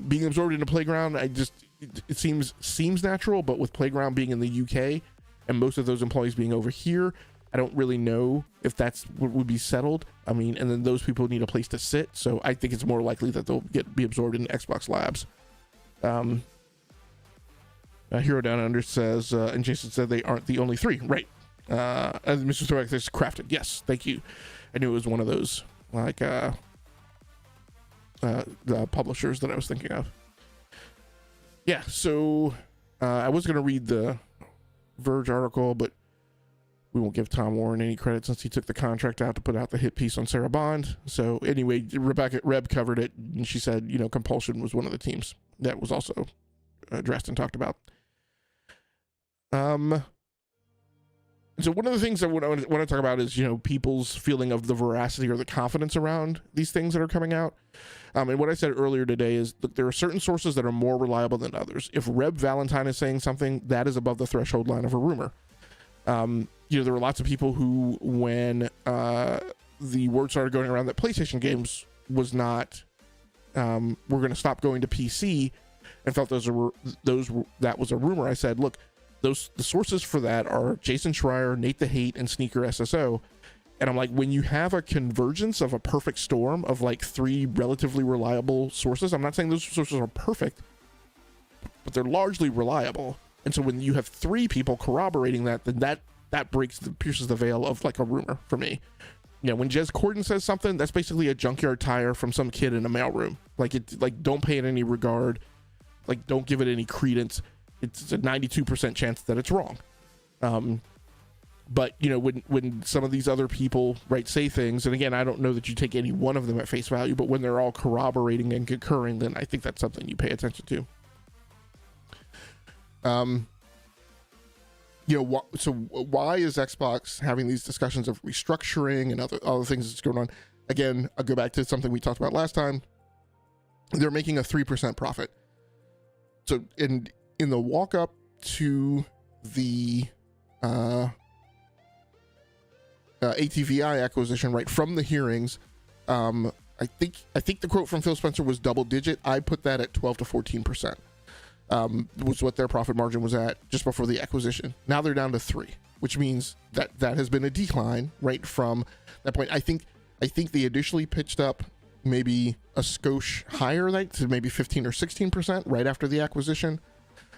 Being absorbed into Playground, it seems natural, but with Playground being in the UK and most of those employees being over here, I don't really know if that's what would be settled. I mean, and then those people need a place to sit, so I think it's more likely that they'll be absorbed in Xbox Labs. Hero Down Under says, and Jason said they aren't the only three, right? Mr. Thorax says Crafted. Yes, thank you. I knew it was one of those, like, the publishers that I was thinking of. Yeah, so I was going to read the Verge article, but we won't give Tom Warren any credit since he took the contract out to put out the hit piece on Sarah Bond. So anyway, Reb covered it, and she said, you know, Compulsion was one of the teams that was also addressed and talked about. So one of the things I want to talk about is, you know, people's feeling of the veracity or the confidence around these things that are coming out. And what I said earlier today is, look, there are certain sources that are more reliable than others. If Reb Valentine is saying something, that is above the threshold line of a rumor. You know, there were lots of people who, when the word started going around that PlayStation games was not, we're going to stop going to PC, and felt that was a rumor. I said, look, the sources for that are Jason Schreier, Nate the Hate, and Sneaker SSO. And I'm like, when you have a convergence of a perfect storm of like three relatively reliable sources, I'm not saying those sources are perfect, but they're largely reliable. And so when you have three people corroborating that, then that pierces the veil of like a rumor for me. You know, when Jez Corden says something, that's basically a junkyard tire from some kid in a mailroom. Like don't pay it any regard. Like, don't give it any credence. It's a 92% chance that it's wrong. But, you know, when some of these other people, right, say things, and again, I don't know that you take any one of them at face value, but when they're all corroborating and concurring, then I think that's something you pay attention to. You know, so why is Xbox having these discussions of restructuring and other things that's going on? Again, I'll go back to something we talked about last time. They're making a 3% profit. So in the walk up to the ATVI acquisition, right, from the hearings, I think the quote from Phil Spencer was double digit. I put that at 12 to 14%. Was what their profit margin was at just before the acquisition. Now they're down to 3, which means that has been a decline right from that point. I think they initially pitched up maybe a skosh higher, like to maybe 15 or 16% right after the acquisition,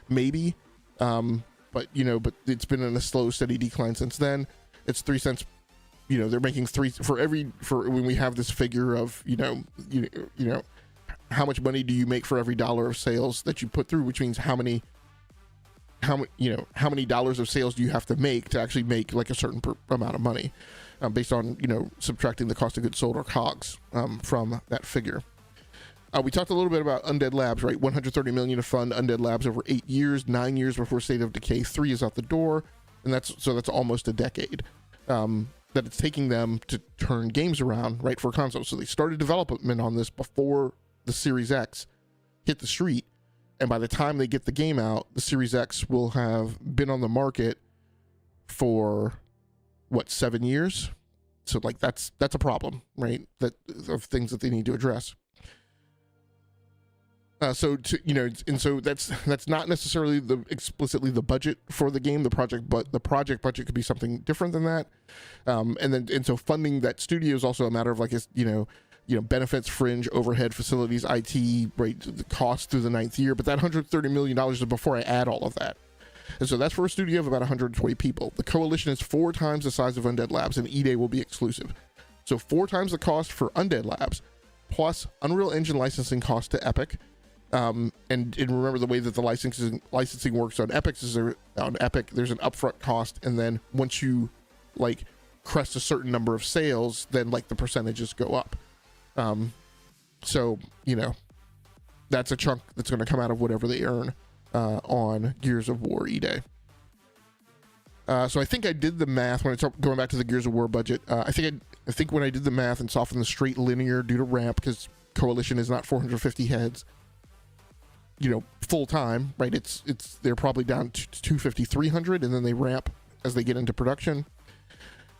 maybe. But it's been in a slow, steady decline since then. It's 3 cents. You know, they're making 3 for when we have this figure of, you know, how much money do you make for every dollar of sales that you put through, which means how many dollars of sales do you have to make to actually make like a certain amount of money, based on, you know, subtracting the cost of goods sold or COGS from that figure. We talked a little bit about Undead Labs, right? $130 million to fund Undead Labs over 8 years, 9 years before State of Decay 3 is out the door, and that's almost a decade that it's taking them to turn games around, right, for consoles. So they started development on this before the Series X hit the street, and by the time they get the game out, the Series X will have been on the market for 7 years. So like that's a problem, right? That of things that they need to address. So that's not necessarily explicitly the budget for the game, the project budget could be something different than that. And so funding that studio is also a matter of like, benefits, fringe, overhead, facilities, IT, right, the cost through the 9th year. But that $130 million is before I add all of that. And so that's for a studio of about 120 people. The coalition is 4 times the size of Undead Labs, and E-Day will be exclusive. So 4 times the cost for Undead Labs, plus Unreal Engine licensing cost to Epic. And remember, the way that the licensing works on Epic there's an upfront cost, and then once you like crest a certain number of sales, then like the percentages go up. So that's a chunk that's going to come out of whatever they earn on Gears of War E-Day. So I think I did the math when it's going back to the Gears of War budget. I think when I did the math and softened the straight linear due to ramp, because Coalition is not 450 heads, full time, right? They're probably down to 250, 300, and then they ramp as they get into production.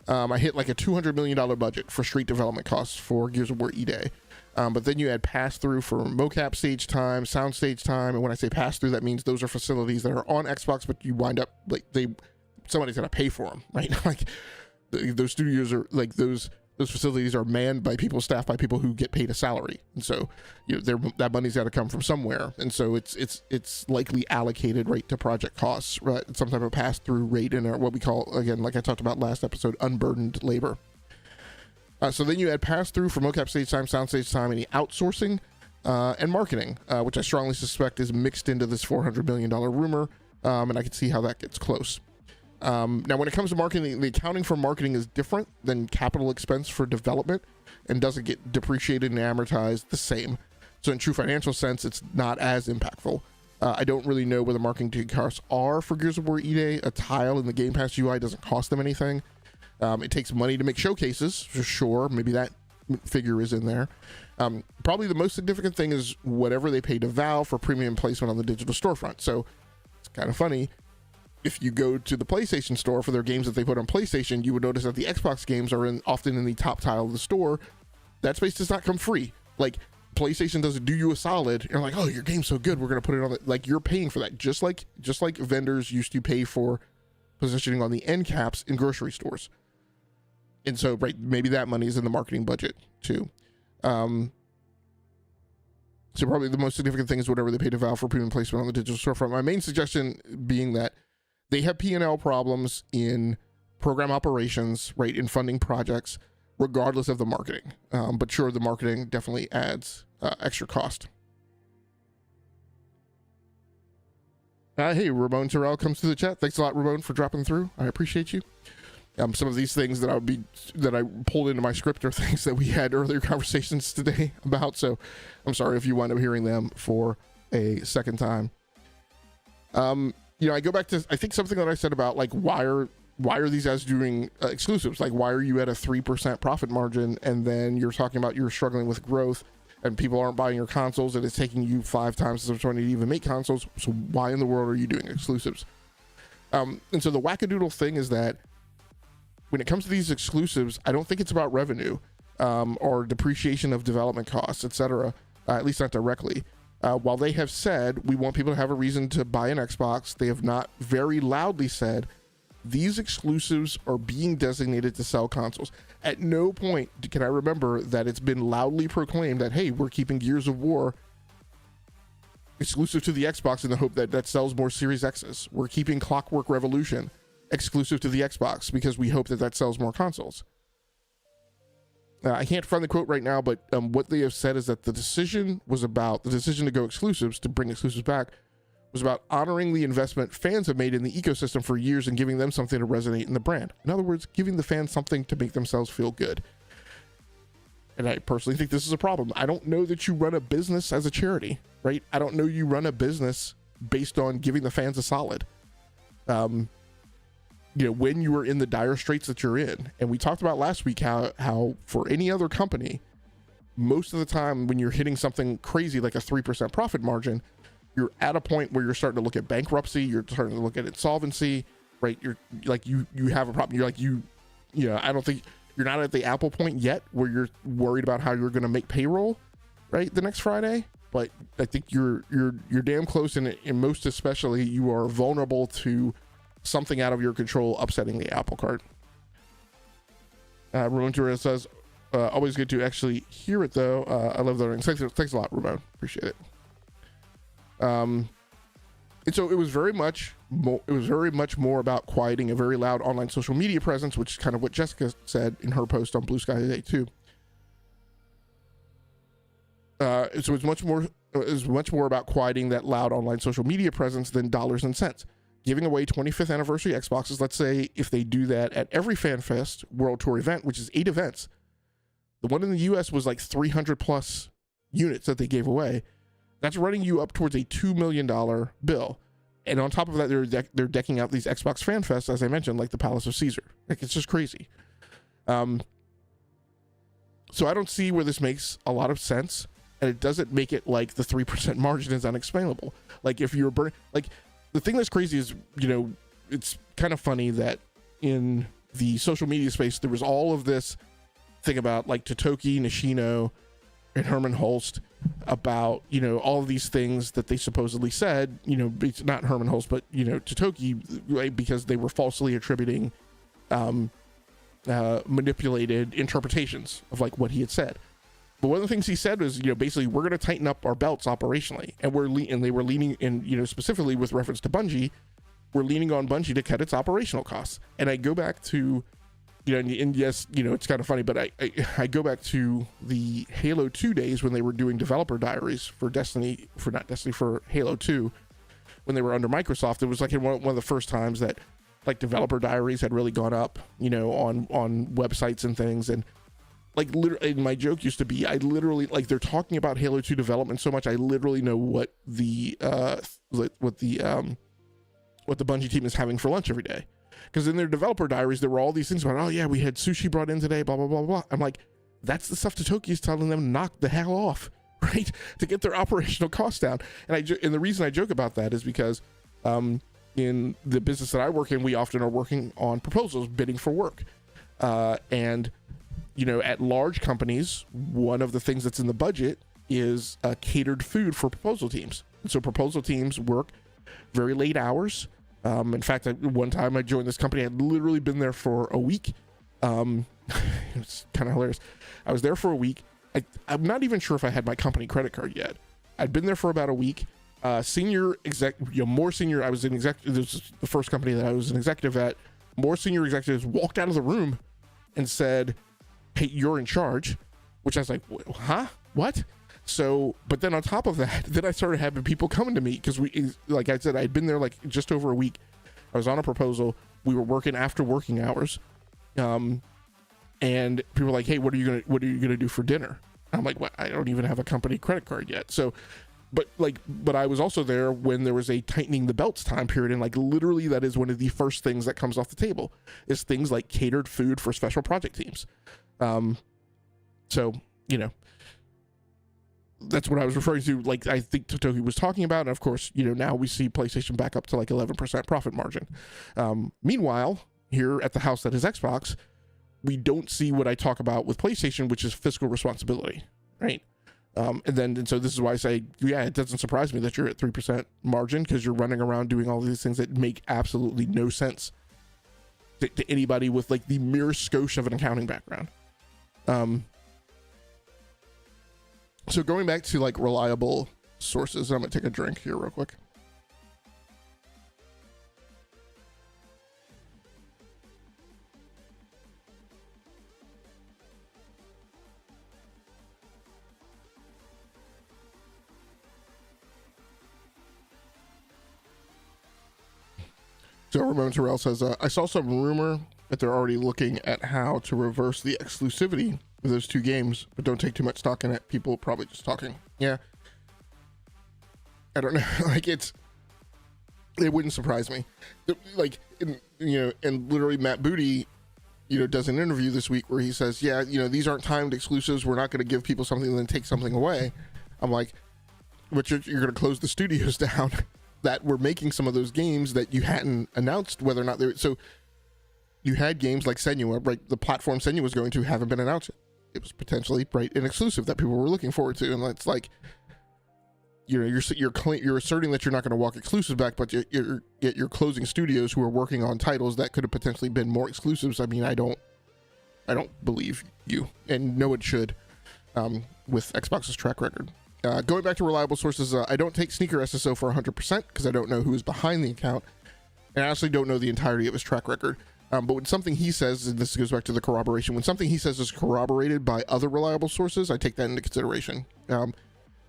I hit like a $200 million budget for straight development costs for Gears of War E-Day. But then you add pass-through for mocap stage time, sound stage time, and when I say pass-through, that means those are facilities that are on Xbox, but you wind up, like, somebody's got to pay for them, right? Like, those studios are, like, those facilities are manned by people, staffed by people who get paid a salary. And so, that money's got to come from somewhere. And so it's likely allocated right to project costs, right? Some type of pass-through rate in what we call, again, like I talked about last episode, unburdened labor. So then you add pass-through for mocap stage time, sound stage time, any outsourcing, and marketing, which I strongly suspect is mixed into this $400 million rumor, and I can see how that gets close. Now, when it comes to marketing, the accounting for marketing is different than capital expense for development and doesn't get depreciated and amortized the same. So in true financial sense, it's not as impactful. I don't really know where the marketing costs are for Gears of War E-Day. A tile in the Game Pass UI doesn't cost them anything. It takes money to make showcases, for sure. Maybe that figure is in there. Probably the most significant thing is whatever they pay to Valve for premium placement on the digital storefront. So it's kind of funny. If you go to the PlayStation store for their games that they put on PlayStation, you would notice that the Xbox games are often in the top tile of the store. That space does not come free. Like, PlayStation doesn't do you a solid. You're like, oh, your game's so good, we're going to put it on the... Like, you're paying for that. Just like vendors used to pay for positioning on the end caps in grocery stores. And so, right, maybe that money is in the marketing budget, too. So probably the most significant thing is whatever they pay to Valve for premium placement on the digital storefront. My main suggestion being that they have P&L problems in program operations, right, in funding projects, regardless of the marketing. But sure, the marketing definitely adds extra cost. Hey, Ramon Terrell comes to the chat. Thanks a lot, Ramon, for dropping through. I appreciate you. Some of these things that I pulled into my script are things that we had earlier conversations today about. So I'm sorry if you wind up hearing them for a second time. I go back to, I think, something that I said about, like, why are these guys doing exclusives? Like, why are you at a 3% profit margin and then you're talking about you're struggling with growth and people aren't buying your consoles and it's taking you 5 times as much money to even make consoles? So why in the world are you doing exclusives? And so the wackadoodle thing is that when it comes to these exclusives, I don't think it's about revenue or depreciation of development costs, etc. At least not directly. While they have said we want people to have a reason to buy an Xbox, they have not very loudly said these exclusives are being designated to sell consoles. At no point can I remember that it's been loudly proclaimed that, hey, we're keeping Gears of War exclusive to the Xbox in the hope that that sells more Series X's. We're keeping Clockwork Revolution exclusive to the Xbox because we hope that that sells more consoles. I can't find the quote right now, but what they have said is that the decision to go exclusives, to bring exclusives back, was about honoring the investment fans have made in the ecosystem for years and giving them something to resonate in the brand. In other words, giving the fans something to make themselves feel good. And I personally think this is a problem. I don't know that you run a business as a charity, right? I don't know you run a business based on giving the fans a solid. When you are in the dire straits that you're in. And we talked about last week how for any other company, most of the time when you're hitting something crazy like a 3% profit margin, you're at a point where you're starting to look at bankruptcy, you're starting to look at insolvency, right? You're like, you have a problem. You're like, I don't think you're not at the Apple point yet where you're worried about how you're going to make payroll, right, the next Friday. But I think you're damn close, and most especially you are vulnerable to something out of your control upsetting the apple cart. Ramon Torres says, Always good to actually hear it, though. I love the learning. Thanks a lot, Ramon. Appreciate it. And so it was very much more about quieting a very loud online social media presence, which is kind of what Jessica said in her post on Blue Sky today too. So it's much more about quieting that loud online social media presence than dollars and cents. Giving away 25th anniversary Xboxes, let's say if they do that at every FanFest World Tour event, which is 8 events, the one in the US was like 300 plus units that they gave away. That's running you up towards a $2 million bill. And on top of that, they're decking out these Xbox Fan Fests, as I mentioned, like the Palace of Caesar. Like, it's just crazy. So I don't see where this makes a lot of sense, and it doesn't make it like the 3% margin is unexplainable. Like, if you're like, the thing that's crazy is, you know, it's kind of funny that in the social media space, there was all of this thing about like Totoki, Nishino, and Herman Holst about, you know, all of these things that they supposedly said, you know, it's not Herman Holst, but, you know, Totoki, right, because they were falsely attributing manipulated interpretations of like what he had said. But one of the things he said was, you know, basically we're going to tighten up our belts operationally, and they were leaning in, you know, specifically with reference to Bungie, we're leaning on Bungie to cut its operational costs. And I go back to, you know, and yes, you know, it's kind of funny, but I go back to the Halo 2 days when they were doing developer diaries for for Halo 2, when they were under Microsoft. It was like one of the first times that like developer diaries had really gone up, you know, on websites and things. And like literally, my joke used to be, I literally, like, they're talking about Halo 2 development so much, I literally know what the Bungie team is having for lunch every day. Because in their developer diaries, there were all these things about, oh yeah, we had sushi brought in today, blah, blah, blah, blah. I'm like, that's the stuff Totoki is telling them to knock the hell off, right? To get their operational costs down. And the reason I joke about that is because in the business that I work in, we often are working on proposals, bidding for work. And, you know, at large companies, one of the things that's in the budget is catered food for proposal teams. And so proposal teams work very late hours. In fact, one time I joined this company, I had literally been there for a week. It's kind of hilarious. I was there for a week. I'm not even sure if I had my company credit card yet. I'd been there for about a week. Senior exec, you know, more senior, I was an executive. This was the first company that I was an executive at. More senior executives walked out of the room and said, "Hey, you're in charge," which I was like, huh? What? So, but then on top of that, then I started having people coming to me because like I said, I'd been there like just over a week. I was on a proposal. We were working after working hours. And people were like, "Hey, what are you gonna do for dinner?" I'm like, "Well, I don't even have a company credit card yet." So, but I was also there when there was a tightening the belts time period, and like literally that is one of the first things that comes off the table is things like catered food for special project teams. So, you know, that's what I was referring to. Like, I think Totoki was talking about. And of course, you know, now we see PlayStation back up to like 11% profit margin. Meanwhile, here at the house that is Xbox, we don't see what I talk about with PlayStation, which is fiscal responsibility, right? And so this is why I say, yeah, it doesn't surprise me that you're at 3% margin, because you're running around doing all these things that make absolutely no sense to anybody with like the mere skosh of an accounting background. So going back to like reliable sources, I'm gonna take a drink here real quick. So Ramon Terrell says, I saw some rumor that they're already looking at how to reverse the exclusivity of those two games, but don't take too much stock in it. People probably just talking. Yeah. I don't know. Like, it wouldn't surprise me. Like, you know, and literally Matt Booty, you know, does an interview this week where he says, yeah, you know, these aren't timed exclusives. We're not going to give people something and then take something away. I'm like, but you're going to close the studios down that were making some of those games that you hadn't announced whether or not they were. So you had games like Senua, right? The platform Senua was going to haven't been announced. It was potentially, right, an exclusive that people were looking forward to. And it's like, you know, you're asserting that you're not going to walk exclusives back, but you're closing studios who are working on titles that could have potentially been more exclusives. I mean, I don't I don't believe you, and no, it should, with Xbox's track record. Going back to reliable sources, I don't take Sneaker SSO for 100% because I don't know who is behind the account, and I actually don't know the entirety of his track record. But when something he says, and this goes back to the corroboration, when something he says is corroborated by other reliable sources, I take that into consideration.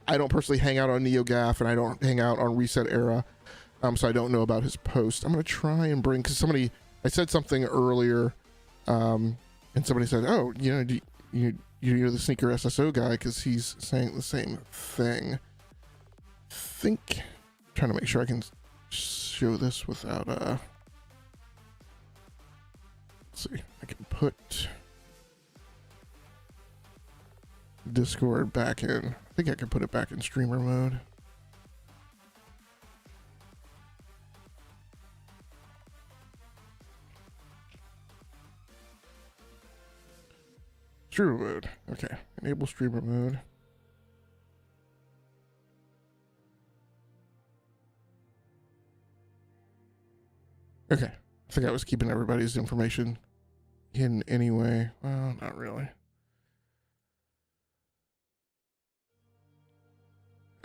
I don't personally hang out on NeoGAF, and I don't hang out on Reset Era, so I don't know about his post. I'm going to try and bring, because I said something earlier, and somebody said, oh, do you're the Sneaker SSO guy, because he's saying the same thing. I'm trying to make sure I can show this without, let's see, I can put Discord back in. I think I can put it back in streamer mode. Streamer mode. Okay. Enable streamer mode. Okay. I think I was keeping everybody's information hidden anyway. Well, not really.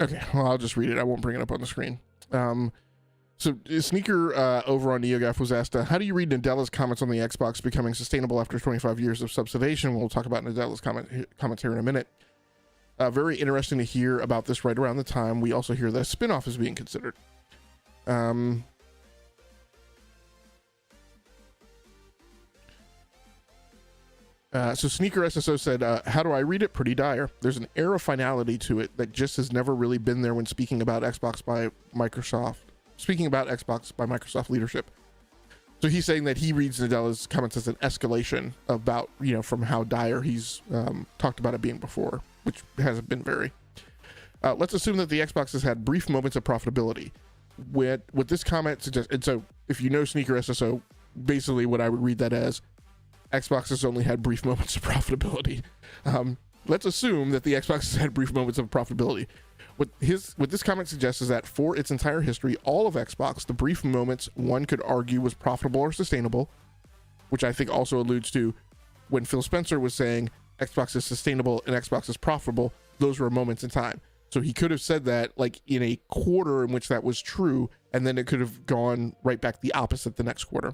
Okay, well, I'll just read it. I won't bring it up on the screen. So Sneaker over on NeoGAF was asked, how do you read Nadella's comments on the Xbox becoming sustainable after 25 years of subsidization? We'll talk about Nadella's comments here in a minute. Very interesting to hear about this right around the time we also hear that a spinoff is being considered. So Sneaker SSO said, how do I read it? Pretty dire. There's an air of finality to it that just has never really been there when speaking about Xbox by Microsoft leadership. So he's saying that he reads Nadella's comments as an escalation about, from how dire he's talked about it being before, which hasn't been very. Let's assume that the Xbox has had brief moments of profitability. What this comment suggests, and so if you know Sneaker SSO, basically what I would read that as, Xbox has only had brief moments of profitability. Let's assume that the Xbox has had brief moments of profitability. What this comment suggests is that for its entire history, all of Xbox, the brief moments one could argue was profitable or sustainable, which I think also alludes to when Phil Spencer was saying Xbox is sustainable and Xbox is profitable, those were moments in time. So he could have said that like in a quarter in which that was true, and then it could have gone right back the opposite the next quarter.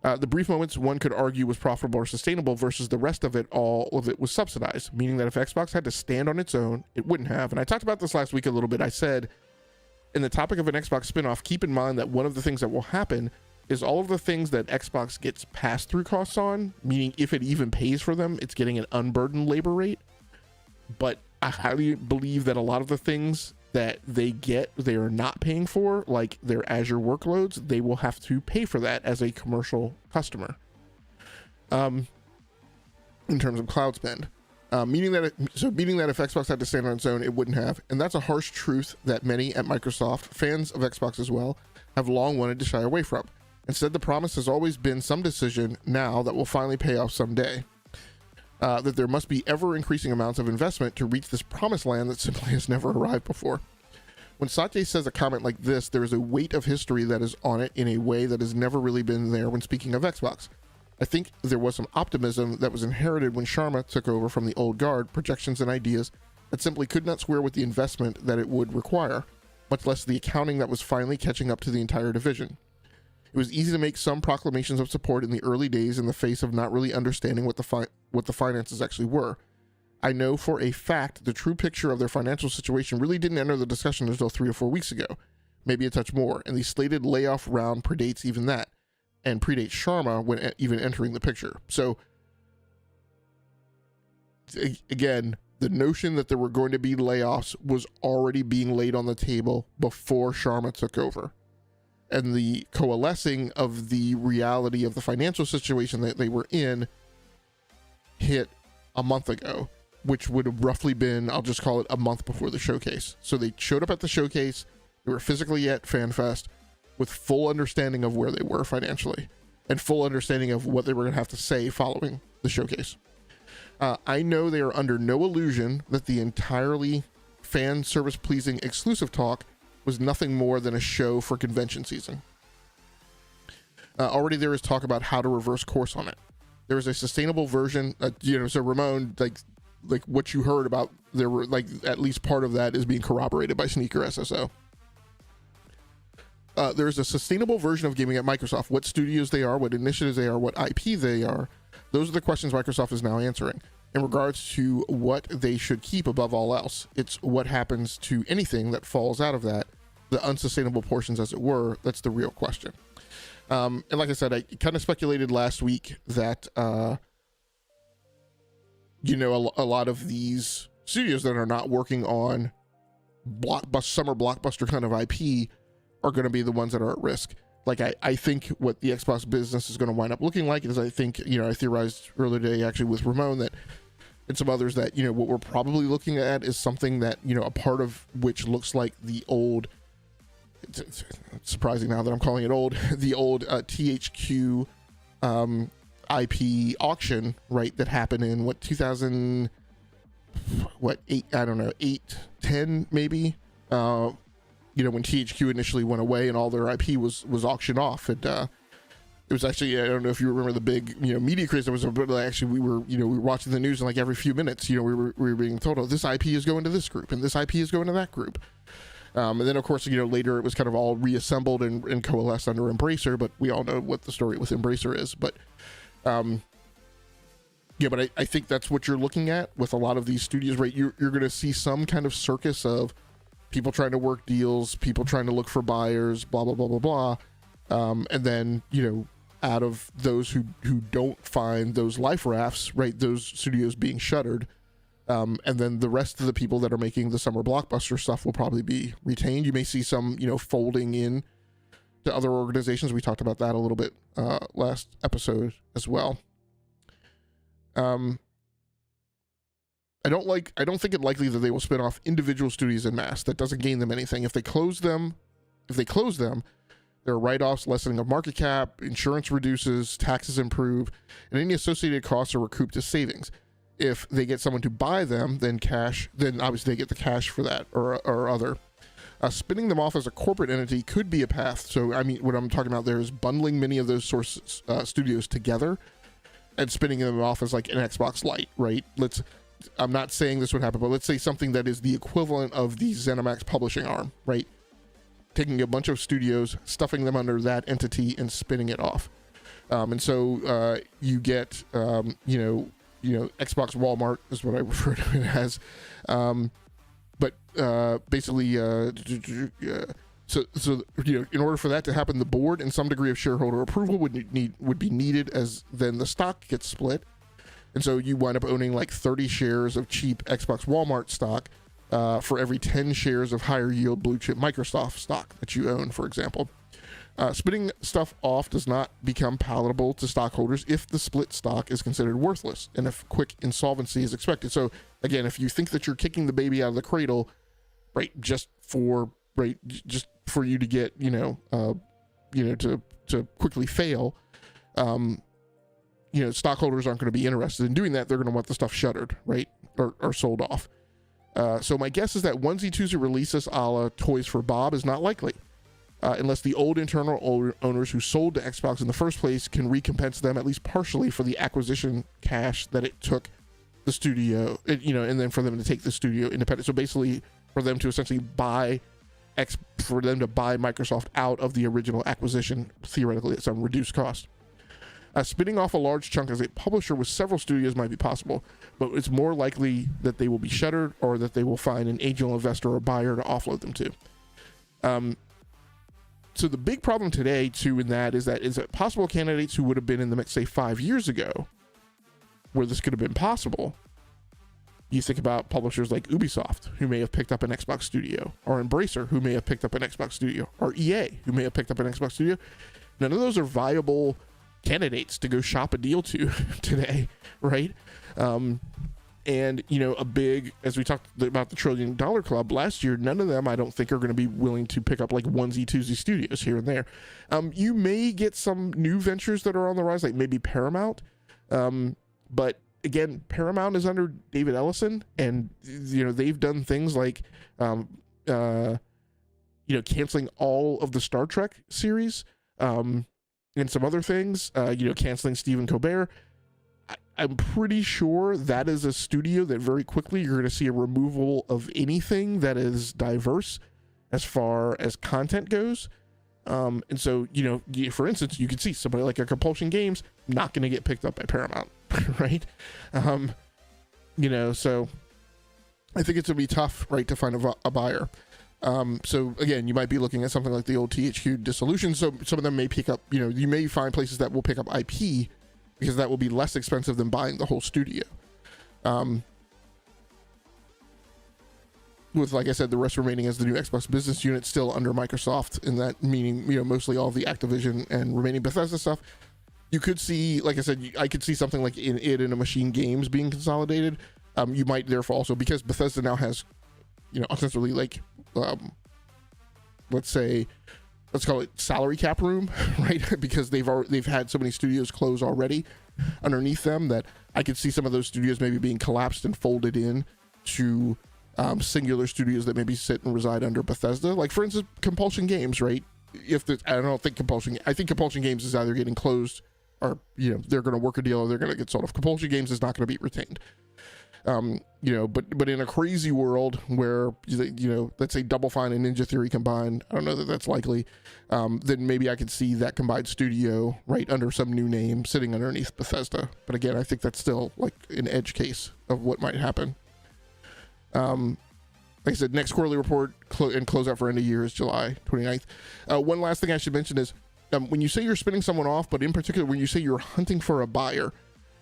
The brief moments one could argue was profitable or sustainable versus the rest of it, all of it was subsidized, meaning that if Xbox had to stand on its own, it wouldn't have. And I talked about this last week a little bit. I said, in the topic of an Xbox spinoff, keep in mind that one of the things that will happen is all of the things that Xbox gets pass-through costs on, meaning if it even pays for them, it's getting an unburdened labor rate. But I highly believe that a lot of the things that they are not paying for, like their Azure workloads, they will have to pay for that as a commercial customer. In terms of cloud spend, meaning that if Xbox had to stand on its own, it wouldn't have, and that's a harsh truth that many at Microsoft, fans of Xbox as well, have long wanted to shy away from. Instead, the promise has always been some decision now that will finally pay off someday. That there must be ever-increasing amounts of investment to reach this promised land that simply has never arrived before. When Satya says a comment like this, there is a weight of history that is on it in a way that has never really been there when speaking of Xbox. I think there was some optimism that was inherited when Sharma took over from the old guard, projections and ideas that simply could not square with the investment that it would require, much less the accounting that was finally catching up to the entire division. It was easy to make some proclamations of support in the early days in the face of not really understanding what the finances actually were. I know for a fact the true picture of their financial situation really didn't enter the discussion until 3 or 4 weeks ago, maybe a touch more, and the slated layoff round predates even that, and predates Sharma when even entering the picture. So, again, the notion that there were going to be layoffs was already being laid on the table before Sharma took over. And the coalescing of the reality of the financial situation that they were in hit a month ago, which would have roughly been, I'll just call it a month before the showcase. So they showed up at the showcase, they were physically at FanFest with full understanding of where they were financially and full understanding of what they were going to have to say following the showcase. I know they are under no illusion that the entirely fan service pleasing exclusive talk was nothing more than a show for convention season. Already there is talk about how to reverse course on it. There's a sustainable version, so Ramon, like what you heard about, there were like at least part of that is being corroborated by Sneaker SSO. There's a sustainable version of gaming at Microsoft. What studios they are, what initiatives they are, what IP they are. Those are the questions Microsoft is now answering. In regards to what they should keep above all else, it's what happens to anything that falls out of that, the unsustainable portions, as it were. That's the real question. And like I said, I kind of speculated last week that, a lot of these studios that are not working on summer blockbuster kind of IP are going to be the ones that are at risk. Like, I think what the Xbox business is going to wind up looking like is, I think, I theorized earlier today actually with Ramon that, and some others, that, what we're probably looking at is something that, a part of which looks like the old, it's surprising now that I'm calling it old, the old THQ IP auction, right, that happened in 2000, 8, I don't know, 8, 10 maybe, when THQ initially went away and all their IP was auctioned off. And it was actually, I don't know if you remember the big, media craze that was, but actually we were watching the news, and like every few minutes, we were being told, oh, this IP is going to this group and this IP is going to that group. And then of course, later it was kind of all reassembled and coalesced under Embracer, but we all know what the story with Embracer is. But but I think that's what you're looking at with a lot of these studios, right? You're going to see some kind of circus of people trying to work deals, people trying to look for buyers, blah, blah, blah, blah, blah. And then, out of those who don't find those life rafts, right, those studios being shuttered. And then the rest of the people that are making the summer blockbuster stuff will probably be retained. You may see some, folding in to other organizations. We talked about that a little bit last episode as well. I don't think it likely that they will spin off individual studios en masse. That doesn't gain them anything. If they close them, there are write-offs, lessening of market cap, insurance reduces, taxes improve, and any associated costs are recouped as savings. If they get someone to buy them, then obviously they get the cash for that or other. Spinning them off as a corporate entity could be a path. So, I mean, what I'm talking about there is bundling many of those studios together and spinning them off as like an Xbox Lite, right? I'm not saying this would happen, but let's say something that is the equivalent of the ZeniMax publishing arm, right? Taking a bunch of studios, stuffing them under that entity, and spinning it off. And so you get, Xbox Walmart is what I refer to it as. But basically, so in order for that to happen, the board and some degree of shareholder approval would be needed, as then the stock gets split. And so you wind up owning like 30 shares of cheap Xbox Walmart stock for every 10 shares of higher yield blue chip Microsoft stock that you own, for example. Spinning stuff off does not become palatable to stockholders if the split stock is considered worthless and if quick insolvency is expected. So again, if you think that you're kicking the baby out of the cradle, right, just for you to get, to quickly fail, stockholders aren't going to be interested in doing that. They're going to want the stuff shuttered, right, or sold off. So my guess is that onesie twosie releases a la Toys for Bob is not likely. Unless the old internal owners who sold to Xbox in the first place can recompense them at least partially for the acquisition cash that it took the studio, and then for them to take the studio independent. So basically, for them to essentially buy Microsoft out of the original acquisition, theoretically at some reduced cost. Spinning off a large chunk as a publisher with several studios might be possible, but it's more likely that they will be shuttered or that they will find an angel investor or buyer to offload them to. So the big problem today, too, in that is that possible candidates who would have been in the mix, say, 5 years ago, where this could have been possible. You think about publishers like Ubisoft, who may have picked up an Xbox studio, or Embracer, who may have picked up an Xbox studio, or EA, who may have picked up an Xbox studio. None of those are viable candidates to go shop a deal to today, right? And, a big, as we talked about the $1 trillion club last year, none of them, I don't think, are going to be willing to pick up like onesie twosie studios here and there. You may get some new ventures that are on the rise, like maybe Paramount. But again, Paramount is under David Ellison, and, they've done things like, canceling all of the Star Trek series, and some other things, canceling Stephen Colbert. I'm pretty sure that is a studio that very quickly you're going to see a removal of anything that is diverse as far as content goes. And so, for instance, you could see somebody like a Compulsion Games not going to get picked up by Paramount, right? So I think it's going to be tough, right, to find a buyer. So again, you might be looking at something like the old THQ dissolution. So some of them may pick up, you may find places that will pick up IP because that will be less expensive than buying the whole studio. With, like I said, the rest remaining as the new Xbox business unit still under Microsoft, and that meaning, mostly all of the Activision and remaining Bethesda stuff. You could see, like I said, I could see something like in a Machine Games being consolidated. You might therefore also, because Bethesda now has, ostensibly like, let's call it salary cap room, right? Because they've had so many studios close already underneath them that I could see some of those studios maybe being collapsed and folded in to singular studios that maybe sit and reside under Bethesda. Like, for instance, Compulsion Games, right? I think Compulsion Games is either getting closed or, they're going to work a deal or they're going to get sold off. Compulsion Games is not going to be retained. But in a crazy world where, let's say Double Fine and Ninja Theory combined, I don't know that that's likely, then maybe I could see that combined studio right under some new name sitting underneath Bethesda. But again, I think that's still like an edge case of what might happen. Like I said, next quarterly report and closeout for end of year is July 29th. One last thing I should mention is when you say you're spinning someone off, but in particular when you say you're hunting for a buyer,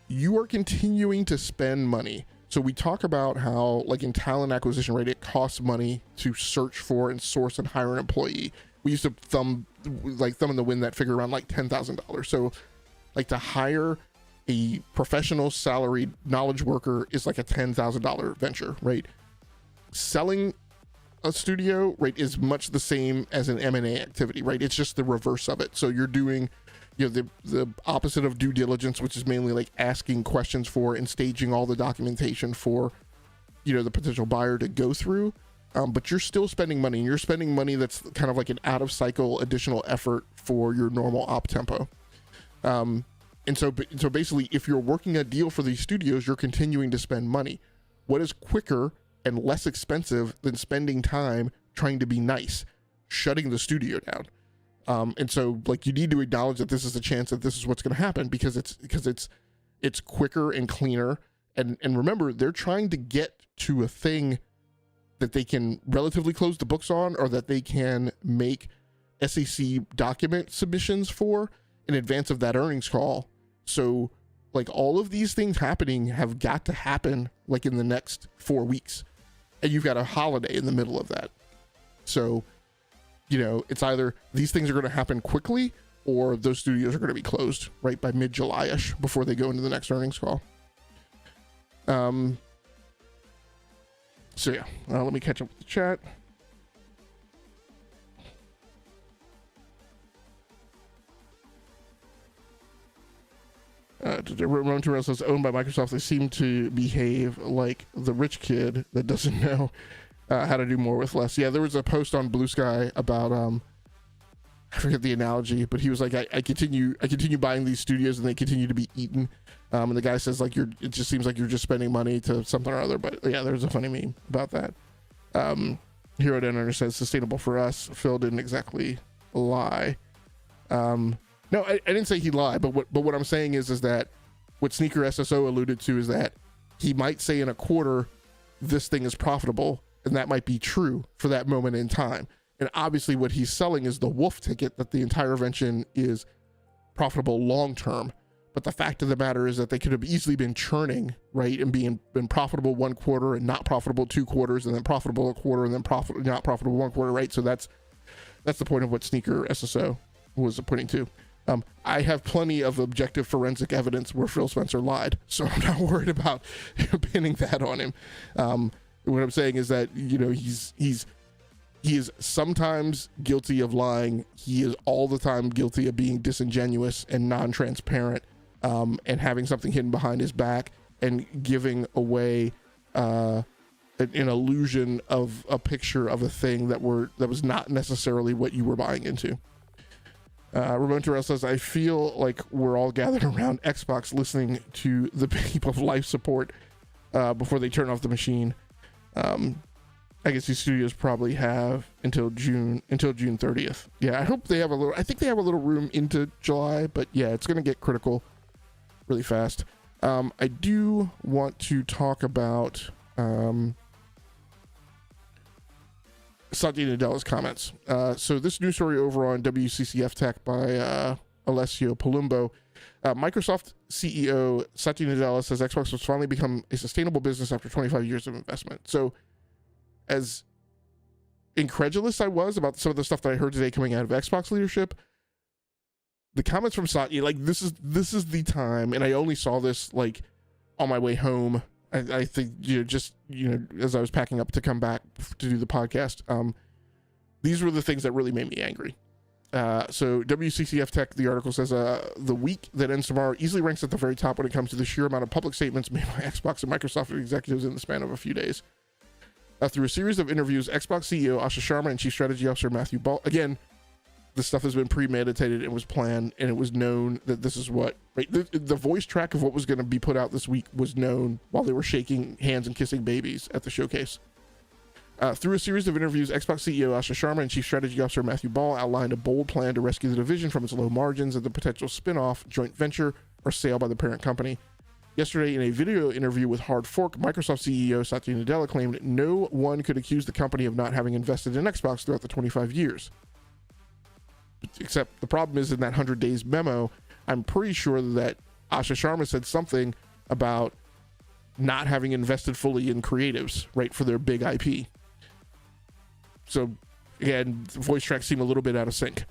you are continuing to spend money. So we talk about how, like in talent acquisition, right, it costs money to search for and source and hire an employee. We used to thumb in the wind that figure around like $10,000. So like to hire a professional salaried knowledge worker is like a $10,000 venture, right? Selling a studio, right, is much the same as an M&A activity, right? It's just the reverse of it. So you're doing, the opposite of due diligence, which is mainly like asking questions for and staging all the documentation for, the potential buyer to go through. But you're still spending money, and you're spending money that's kind of like an out of cycle additional effort for your normal op tempo. And so basically, if you're working a deal for these studios, you're continuing to spend money. What is quicker and less expensive than spending time trying to be nice? Shutting the studio down. And so, like, you need to acknowledge that this is a chance that this is what's going to happen because it's quicker and cleaner. And remember, they're trying to get to a thing that they can relatively close the books on, or that they can make SEC document submissions for in advance of that earnings call. So, like, all of these things happening have got to happen like in the next 4 weeks, and you've got a holiday in the middle of that. So, it's either these things are going to happen quickly or those studios are going to be closed right by mid-July-ish before they go into the next earnings call. So yeah, let me catch up with the chat. Roman Terrell says, owned by Microsoft, they seem to behave like the rich kid that doesn't know how to do more with less. Yeah, there was a post on Blue Sky about I forget the analogy, but he was like, I continue buying these studios and they continue to be eaten. And the guy says, like, it just seems like you're just spending money to something or other. But yeah, there's a funny meme about that. Hero Dinner says, sustainable for us. Phil didn't exactly lie. No, I didn't say he lied, but what I'm saying is that what Sneaker SSO alluded to is that he might say in a quarter, this thing is profitable, and that might be true for that moment in time. And obviously what he's selling is the wolf ticket that the entire invention is profitable long-term. But the fact of the matter is that they could have easily been churning, right? And been profitable 1 quarter and not profitable 2 quarters, and then profitable a quarter and then not profitable 1 quarter, right? So that's the point of what Sneaker SSO was pointing to. I have plenty of objective forensic evidence where Phil Spencer lied, so I'm not worried about pinning that on him. What I'm saying is that, he is sometimes guilty of lying. He is all the time guilty of being disingenuous and non-transparent, and having something hidden behind his back and giving away an illusion of a picture of a thing that was not necessarily what you were buying into. Ramon Terrell says, I feel like we're all gathered around Xbox listening to the beep of life support before they turn off the machine. I guess these studios probably have until June 30th. Yeah, I hope they have I think they have a little room into July, but yeah, it's going to get critical really fast. I do want to talk about Satya Nadella's comments. So this news story over on WCCF Tech by Alessio Palumbo. Microsoft CEO Satya Nadella says Xbox has finally become a sustainable business after 25 years of investment. So as incredulous I was about some of the stuff that I heard today coming out of Xbox leadership, the comments from Satya, like this is the time, and I only saw this like on my way home. I think as I was packing up to come back to do the podcast, these were the things that really made me angry. So WCCF Tech, the article says, the week that ends tomorrow easily ranks at the very top when it comes to the sheer amount of public statements made by Xbox and Microsoft executives in the span of a few days. Through a series of interviews, Xbox CEO Asha Sharma and Chief Strategy Officer Matthew Ball, again, this stuff has been premeditated and was planned, and it was known that this is what, right? The voice track of what was going to be put out this week was known while they were shaking hands and kissing babies at the showcase. Through a series of interviews, Xbox CEO Asha Sharma and Chief Strategy Officer Matthew Ball outlined a bold plan to rescue the division from its low margins and the potential spin-off, joint venture, or sale by the parent company. Yesterday, in a video interview with Hard Fork, Microsoft CEO Satya Nadella claimed no one could accuse the company of not having invested in Xbox throughout the 25 years. Except the problem is in that 100 days memo, I'm pretty sure that Asha Sharma said something about not having invested fully in creatives, right, for their big IP. So, again, voice tracks seem a little bit out of sync.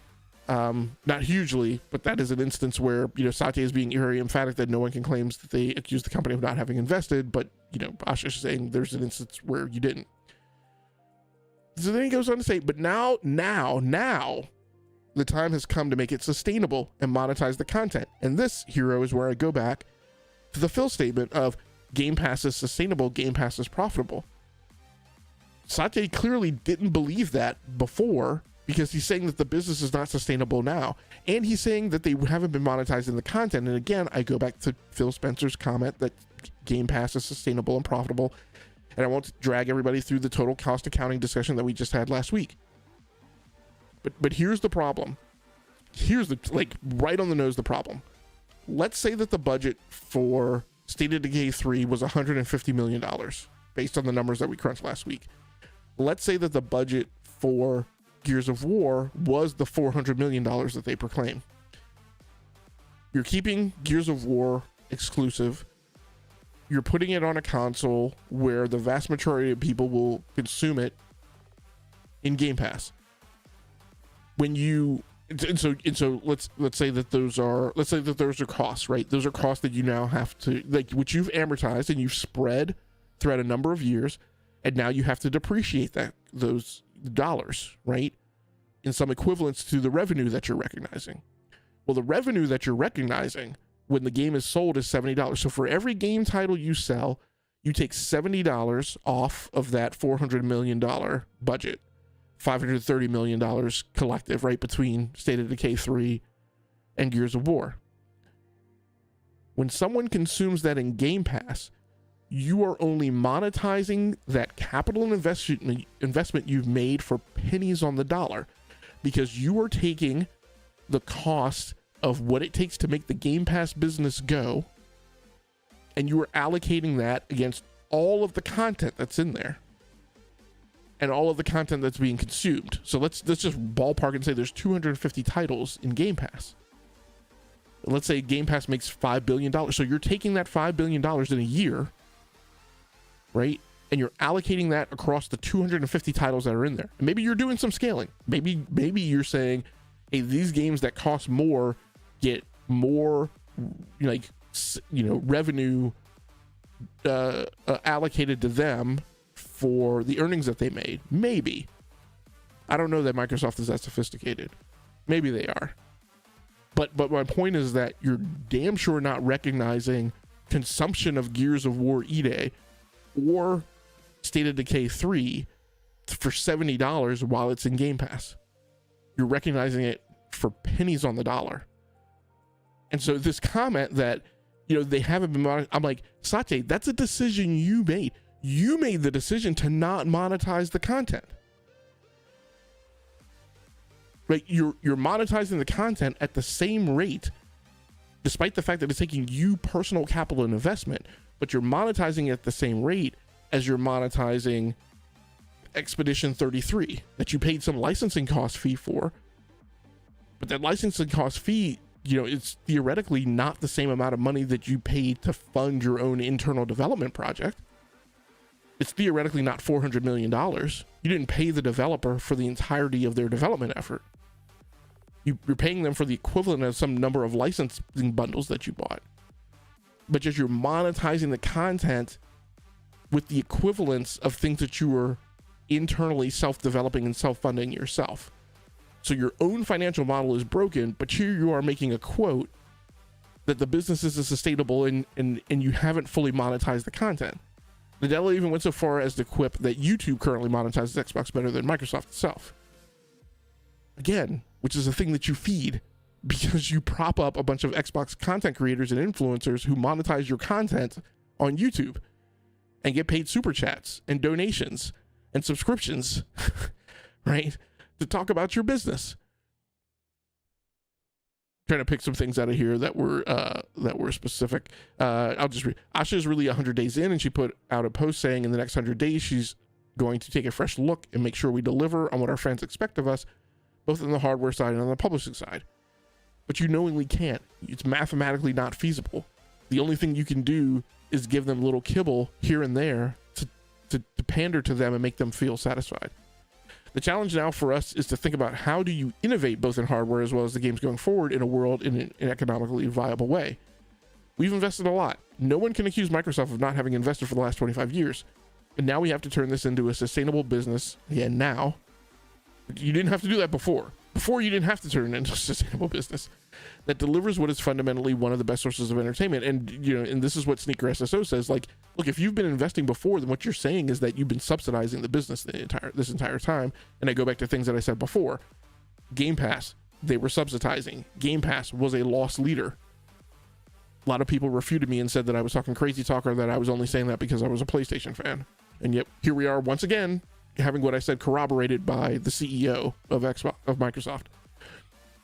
Not hugely, but that is an instance where, Satya is being very emphatic that no one can claim that they accuse the company of not having invested, but, Asha is saying there's an instance where you didn't. So then he goes on to say, but now, the time has come to make it sustainable and monetize the content. And this, hero, is where I go back to the Phil statement of Game Pass is sustainable, Game Pass is profitable. Satya clearly didn't believe that before, because he's saying that the business is not sustainable now. And he's saying that they haven't been monetizing the content. And again, I go back to Phil Spencer's comment that Game Pass is sustainable and profitable. And I won't drag everybody through the total cost accounting discussion that we just had last week. But here's the problem. Here's right on the nose the problem. Let's say that the budget for State of Decay 3 was $150 million, based on the numbers that we crunched last week. Let's say that the budget for Gears of War was the $400 million that they proclaim. You're keeping Gears of War exclusive. You're putting it on a console where the vast majority of people will consume it in Game Pass. So let's say that those are costs, right? Those are costs that you now have to, which you've amortized and you've spread throughout a number of years, and now you have to depreciate those dollars, right? In some equivalence to the revenue that you're recognizing. Well, the revenue that you're recognizing when the game is sold is $70. So for every game title you sell, you take $70 off of that $400 million budget. $530 million collective, right, between State of Decay 3 and Gears of War. When someone consumes that in Game Pass, you are only monetizing that capital investment you've made for pennies on the dollar, because you are taking the cost of what it takes to make the Game Pass business go, and you are allocating that against all of the content that's in there. And all of the content that's being consumed. So let's just ballpark and say there's 250 titles in Game Pass. Let's say Game Pass makes $5 billion. So you're taking that $5 billion in a year, right? And you're allocating that across the 250 titles that are in there. And maybe you're doing some scaling. Maybe you're saying, hey, these games that cost more get more, revenue allocated to them for the earnings that they made. Maybe. I don't know that Microsoft is that sophisticated. Maybe they are. But my point is that you're damn sure not recognizing consumption of Gears of War E-Day or State of Decay 3 for $70 while it's in Game Pass. You're recognizing it for pennies on the dollar. And so this comment that, they haven't been I'm like, Satya, that's a decision you made. You made the decision to not monetize the content. Right? You're monetizing the content at the same rate, despite the fact that it's taking you personal capital and investment, but you're monetizing it at the same rate as you're monetizing Expedition 33 that you paid some licensing cost fee for. But that licensing cost fee, it's theoretically not the same amount of money that you paid to fund your own internal development project. It's theoretically not $400 million. You didn't pay the developer for the entirety of their development effort. You're paying them for the equivalent of some number of licensing bundles that you bought. But just you're monetizing the content with the equivalence of things that you were internally self-developing and self-funding yourself. So your own financial model is broken, but here you are making a quote that the business is sustainable and you haven't fully monetized the content. Nadella even went so far as to quip that YouTube currently monetizes Xbox better than Microsoft itself. Again, which is a thing that you feed because you prop up a bunch of Xbox content creators and influencers who monetize your content on YouTube and get paid super chats and donations and subscriptions, right? To talk about your business. Trying to pick some things out of here that were specific. I'll just read. Asha is really 100 days in, and she put out a post saying in the next 100 days she's going to take a fresh look and make sure we deliver on what our fans expect of us, both on the hardware side and on the publishing side. But you knowingly can't. It's mathematically not feasible. The only thing you can do is give them a little kibble here and there to pander to them and make them feel satisfied. The challenge now for us is to think about how do you innovate both in hardware as well as the games going forward in a world in an economically viable way. We've invested a lot. No one can accuse Microsoft of not having invested for the last 25 years. And now we have to turn this into a sustainable business. Yeah, now. You didn't have to do that before. Before, you didn't have to turn it into a sustainable business that delivers what is fundamentally one of the best sources of entertainment. And, and this is what Sneaker SSO says. Like, look, if you've been investing before, then what you're saying is that you've been subsidizing the business this entire time. And I go back to things that I said before. Game Pass, they were subsidizing. Game Pass was a loss leader. A lot of people refuted me and said that I was talking crazy talk or that I was only saying that because I was a PlayStation fan. And yet, here we are once again, having what I said corroborated by the CEO of Microsoft.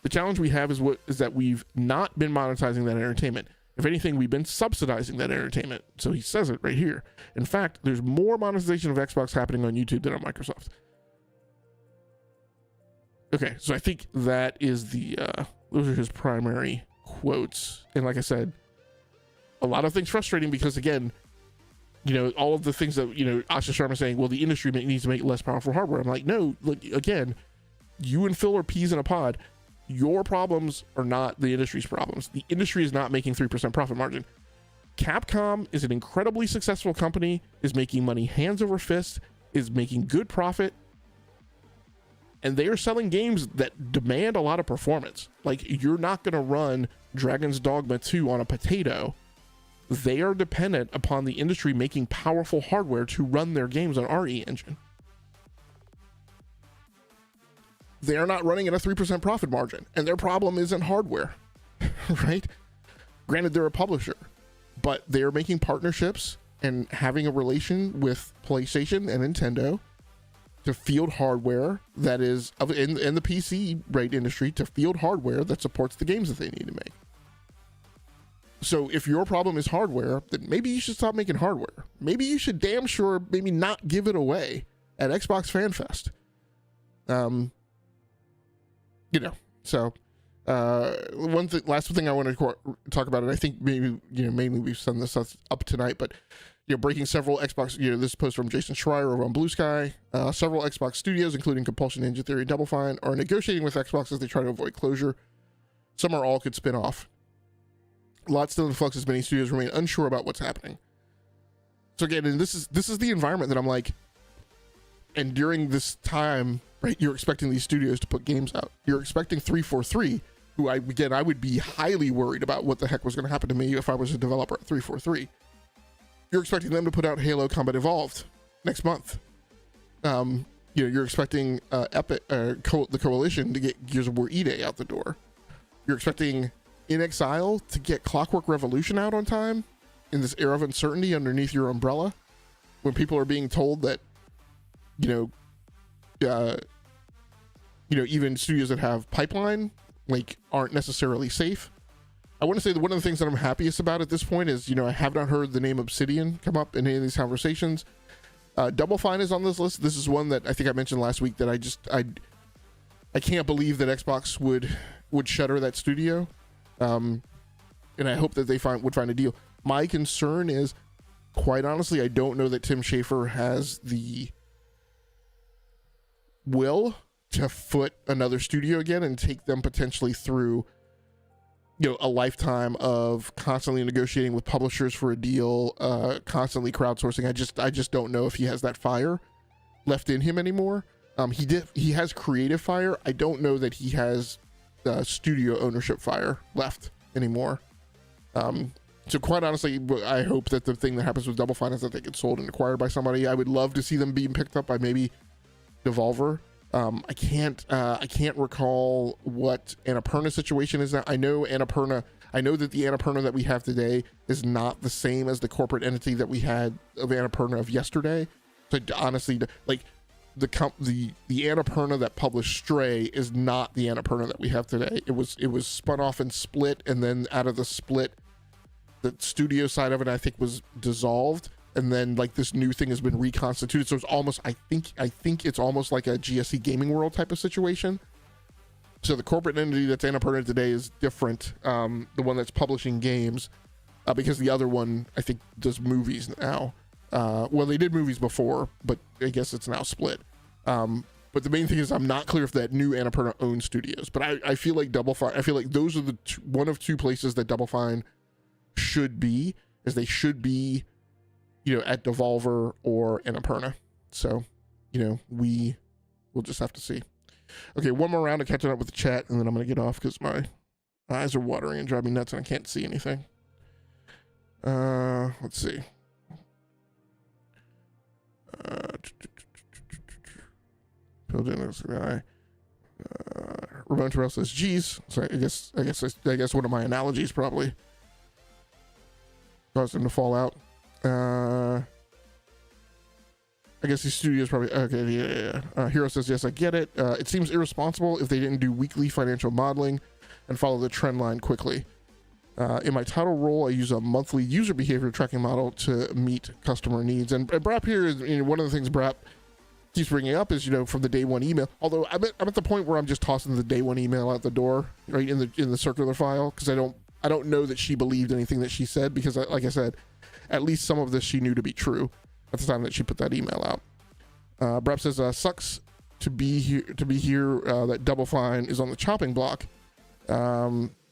The challenge we have is that we've not been monetizing that entertainment. If anything, we've been subsidizing that entertainment. So he says it right here. In fact, there's more monetization of Xbox happening on YouTube than on Microsoft. Okay, so I think that is those are his primary quotes. And like I said, a lot of things frustrating because, again, all of the things that, Asha Sharma saying, well, the industry needs to make less powerful hardware. I'm like, no, look, again, you and Phil are peas in a pod. Your problems are not the industry's problems. The industry is not making 3% profit margin. Capcom is an incredibly successful company, is making money hands over fist, is making good profit, and they are selling games that demand a lot of performance. Like, you're not going to run Dragon's Dogma 2 on a potato. They are dependent upon the industry making powerful hardware to run their games on RE Engine. They are not running at a 3% profit margin, and their problem isn't hardware, right? Granted, they're a publisher, but they're making partnerships and having a relation with PlayStation and Nintendo to field hardware that is in the PC industry, to field hardware that supports the games that they need to make. So if your problem is hardware, then maybe you should stop making hardware. Maybe you should damn sure maybe not give it away at Xbox Fan Fest. So last thing I want to talk about, and I think maybe, mainly we've sent this up tonight, but, breaking several Xbox, this post from Jason Schreier over on Blue Sky, several Xbox studios, including Compulsion, Ninja Theory, and Double Fine, are negotiating with Xbox as they try to avoid closure. Some or all could spin off. A lot still in flux as many studios remain unsure about what's happening. So again, and this is the environment that I'm like, and during this time, right, you're expecting these studios to put games out. You're expecting 343, who I would be highly worried about what the heck was going to happen to me if I was a developer at 343. You're expecting them to put out Halo Combat Evolved next month. you're expecting Epic, the Coalition to get Gears of War E-Day out the door. You're expecting In Exile to get Clockwork Revolution out on time in this era of uncertainty underneath your umbrella, when people are being told that, even studios that have pipeline aren't necessarily safe. I want to say that one of the things that I'm happiest about at this point is, I have not heard the name Obsidian come up in any of these conversations. Double Fine is on this list. This is one that I think I mentioned last week that I can't believe that Xbox would shutter that studio. And I hope that they would find a deal. My concern is, quite honestly, I don't know that Tim Schafer has the will to foot another studio again and take them potentially through a lifetime of constantly negotiating with publishers for a deal, constantly crowdsourcing. I just don't know if he has that fire left in him anymore. He has creative fire. I don't know that he has studio ownership fire left anymore. So quite honestly, I hope that the thing that happens with Double Fine is that they get sold and acquired by somebody. I would love to see them being picked up by maybe Devolver. I can't recall what Annapurna's situation is now. I know that the Annapurna that we have today is not the same as the corporate entity that we had of Annapurna of yesterday. So honestly, the Annapurna that published Stray is not the Annapurna that we have today. It was spun off and split, and then out of the split, the studio side of it I think was dissolved, and then this new thing has been reconstituted. So it's almost, I think it's almost like a GSC Gaming World type of situation. So the corporate entity that's Annapurna today is different, the one that's publishing games, because the other one I think does movies now. Well, they did movies before, but I guess it's now split. But the main thing is I'm not clear if that new Annapurna owns studios. But I feel like Double Fine, I feel like those are one of two places that Double Fine should be, is they should be, at Devolver or Annapurna. So, we will just have to see. Okay, one more round of catching up with the chat, and then I'm going to get off because my eyes are watering and driving me nuts and I can't see anything. Let's see. Ramon Terrell says, geez. So I guess one of my analogies probably caused him to fall out. I guess these studios probably, okay, yeah. Hero says, yes, I get it. It seems irresponsible if they didn't do weekly financial modeling and follow the trend line quickly. In my title role, I use a monthly user behavior tracking model to meet customer needs. And Brap here is, one of the things Brap keeps bringing up is, from the day one email. Although I'm at the point where I'm just tossing the day one email out the door, right, in the circular file, because I don't know that she believed anything that she said, because like I said, at least some of this she knew to be true at the time that she put that email out. Brap says, sucks to be here that Double Fine is on the chopping block.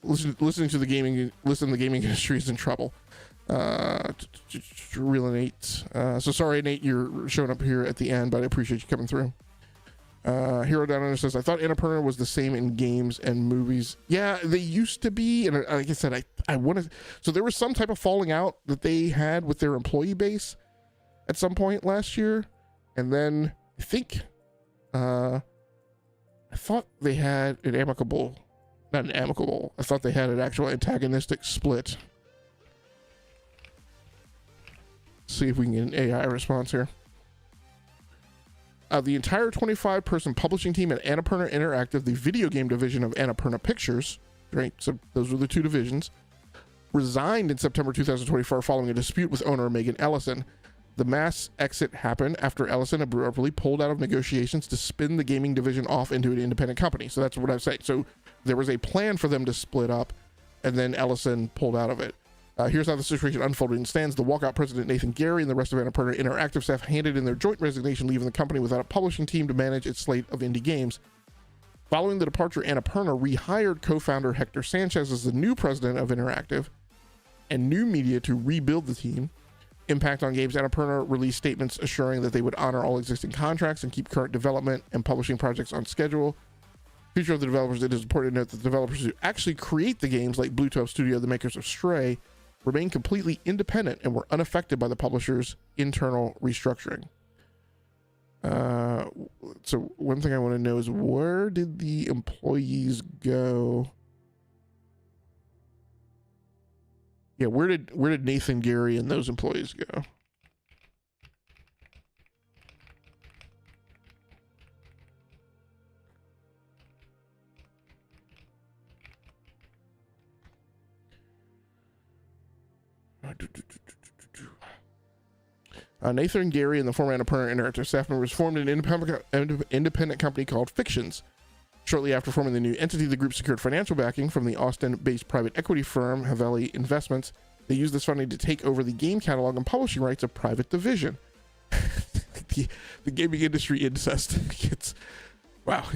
Listening to the gaming industry is in trouble. Real Nate. So sorry, Nate, you're showing up here at the end, but I appreciate you coming through. Hero Down Under says, I thought Annapurna was the same in games and movies. Yeah, they used to be, and like I said, I want to. So there was some type of falling out that they had with their employee base at some point last year, and then I think I thought they had an amicable. Not an amicable. I thought they had an actual antagonistic split. See if we can get an AI response here. The entire 25-person publishing team at Annapurna Interactive, the video game division of Annapurna Pictures, right? So those were the two divisions, resigned in September 2024 following a dispute with owner Megan Ellison. The mass exit happened after Ellison abruptly pulled out of negotiations to spin the gaming division off into an independent company. So that's what I'm saying. So there was a plan for them to split up, and then Ellison pulled out of it. Here's how the situation unfolded and stands. The walkout president, Nathan Gary, and the rest of Annapurna Interactive staff handed in their joint resignation, leaving the company without a publishing team to manage its slate of indie games. Following the departure, Annapurna rehired co-founder Hector Sanchez as the new president of Interactive and new media to rebuild the team. Impact on Games, Annapurna released statements assuring that they would honor all existing contracts and keep current development and publishing projects on schedule. Future of the developers, it is important to note that the developers who actually create the games, like Blue 12 Studio, the makers of Stray, remain completely independent and were unaffected by the publisher's internal restructuring. So one thing I want to know is, where did the employees go? Yeah, where did Nathan, Gary, and those employees go? Nathan and Gary and the former Annapurna Interactive staff members formed an independent company called Fictions. Shortly after forming the new entity, the group secured financial backing from the Austin-based private equity firm Haveli Investments. They used this funding to take over the game catalog and publishing rights of Private Division. the gaming industry incest it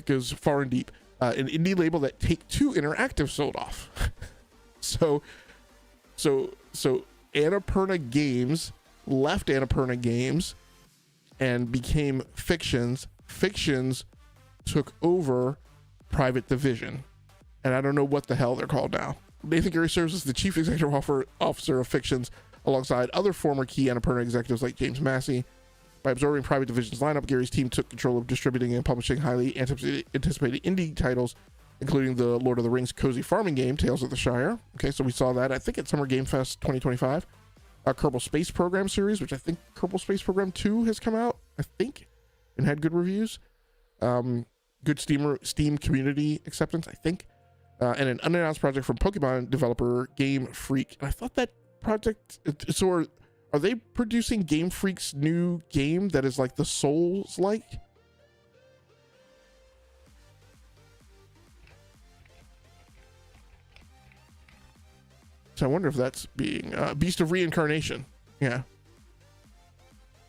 goes far and deep. An indie label that Take-Two Interactive sold off. so Annapurna Games left Annapurna Games and became Fictions. Fictions took over Private Division, and I don't know what the hell they're called now. Nathan Gary serves as the chief executive officer of Fictions alongside other former key Annapurna executives like James Massey. By absorbing Private Division's lineup, Gary's team took control of distributing and publishing highly anticipated indie titles, including the Lord of the Rings cozy farming game, Tales of the Shire. Okay, so we saw that, I think, at Summer Game Fest 2025. Kerbal Space Program series, which I think Kerbal Space Program 2 has come out, I think, and had good reviews. Good Steam community acceptance, I think. And an unannounced project from Pokemon developer Game Freak. And I thought that project, so are they producing Game Freak's new game that is like the Souls-like? So I wonder if that's being Beast of Reincarnation. Yeah.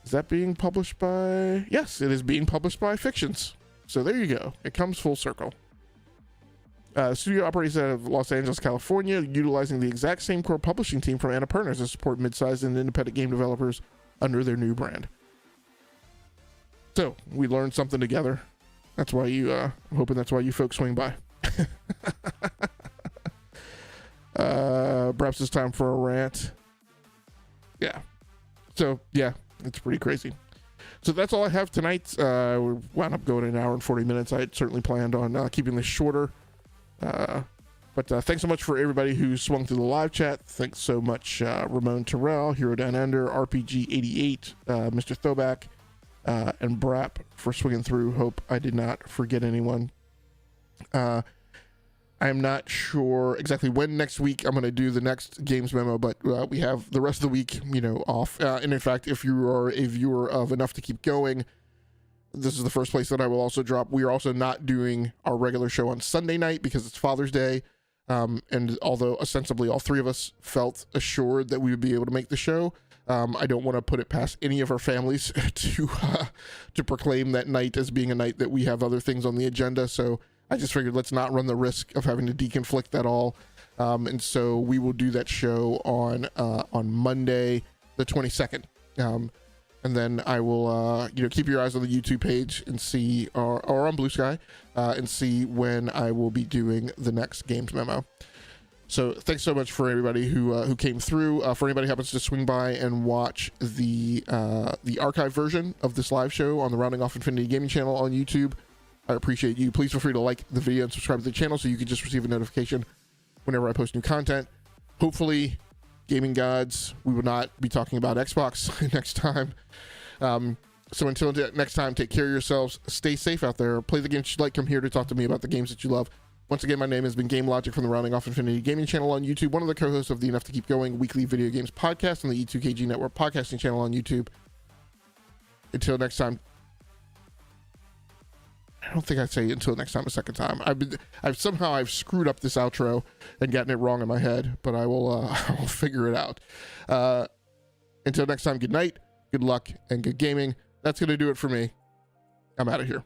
Is that being published by? Yes, it is being published by Fictions. So there you go. It comes full circle. The studio operates out of Los Angeles, California, utilizing the exact same core publishing team from Annapurna to support mid-sized and independent game developers under their new brand. So we learned something together. That's why I'm hoping that's why you folks swing by. Perhaps it's time for a rant. Yeah. So yeah, it's pretty crazy. So that's all I have tonight. We wound up going an hour and 40 minutes. I had certainly planned on keeping this shorter. But thanks so much for everybody who swung through the live chat. Thanks so much, Ramon Terrell, Hero Down Under, RPG88, Mr. Thoback, and Brap for swinging through. Hope I did not forget anyone. I'm not sure exactly when next week I'm going to do the next games memo, but we have the rest of the week, off. And in fact, if you are a viewer of Enough to Keep Going, this is the first place that I will also drop. We are also not doing our regular show on Sunday night because it's Father's Day. And although ostensibly all three of us felt assured that we would be able to make the show, I don't want to put it past any of our families to proclaim that night as being a night that we have other things on the agenda. So I just figured let's not run the risk of having to deconflict that all. And so we will do that show on Monday, the 22nd. And then I will, keep your eyes on the YouTube page and see, or on Blue Sky, and see when I will be doing the next games memo. So thanks so much for everybody who came through. For anybody who happens to swing by and watch the archive version of this live show on the Rounding Off Infinity Gaming channel on YouTube, I appreciate you. Please feel free to like the video and subscribe to the channel so you can just receive a notification whenever I post new content. Hopefully, gaming gods, we will not be talking about Xbox next time. So until next time, take care of yourselves. Stay safe out there. Play the games you like. Come here to talk to me about the games that you love. Once again, my name has been Game Logic from the Rounding Off Infinity Gaming channel on YouTube, one of the co-hosts of the Enough to Keep Going weekly video games podcast on the E2KG Network podcasting channel on YouTube. Until next time. I don't think I'd say until next time a second time. I've somehow screwed up this outro and gotten it wrong in my head, but I will figure it out. Until next time, good night, good luck, and good gaming. That's going to do it for me. I'm out of here.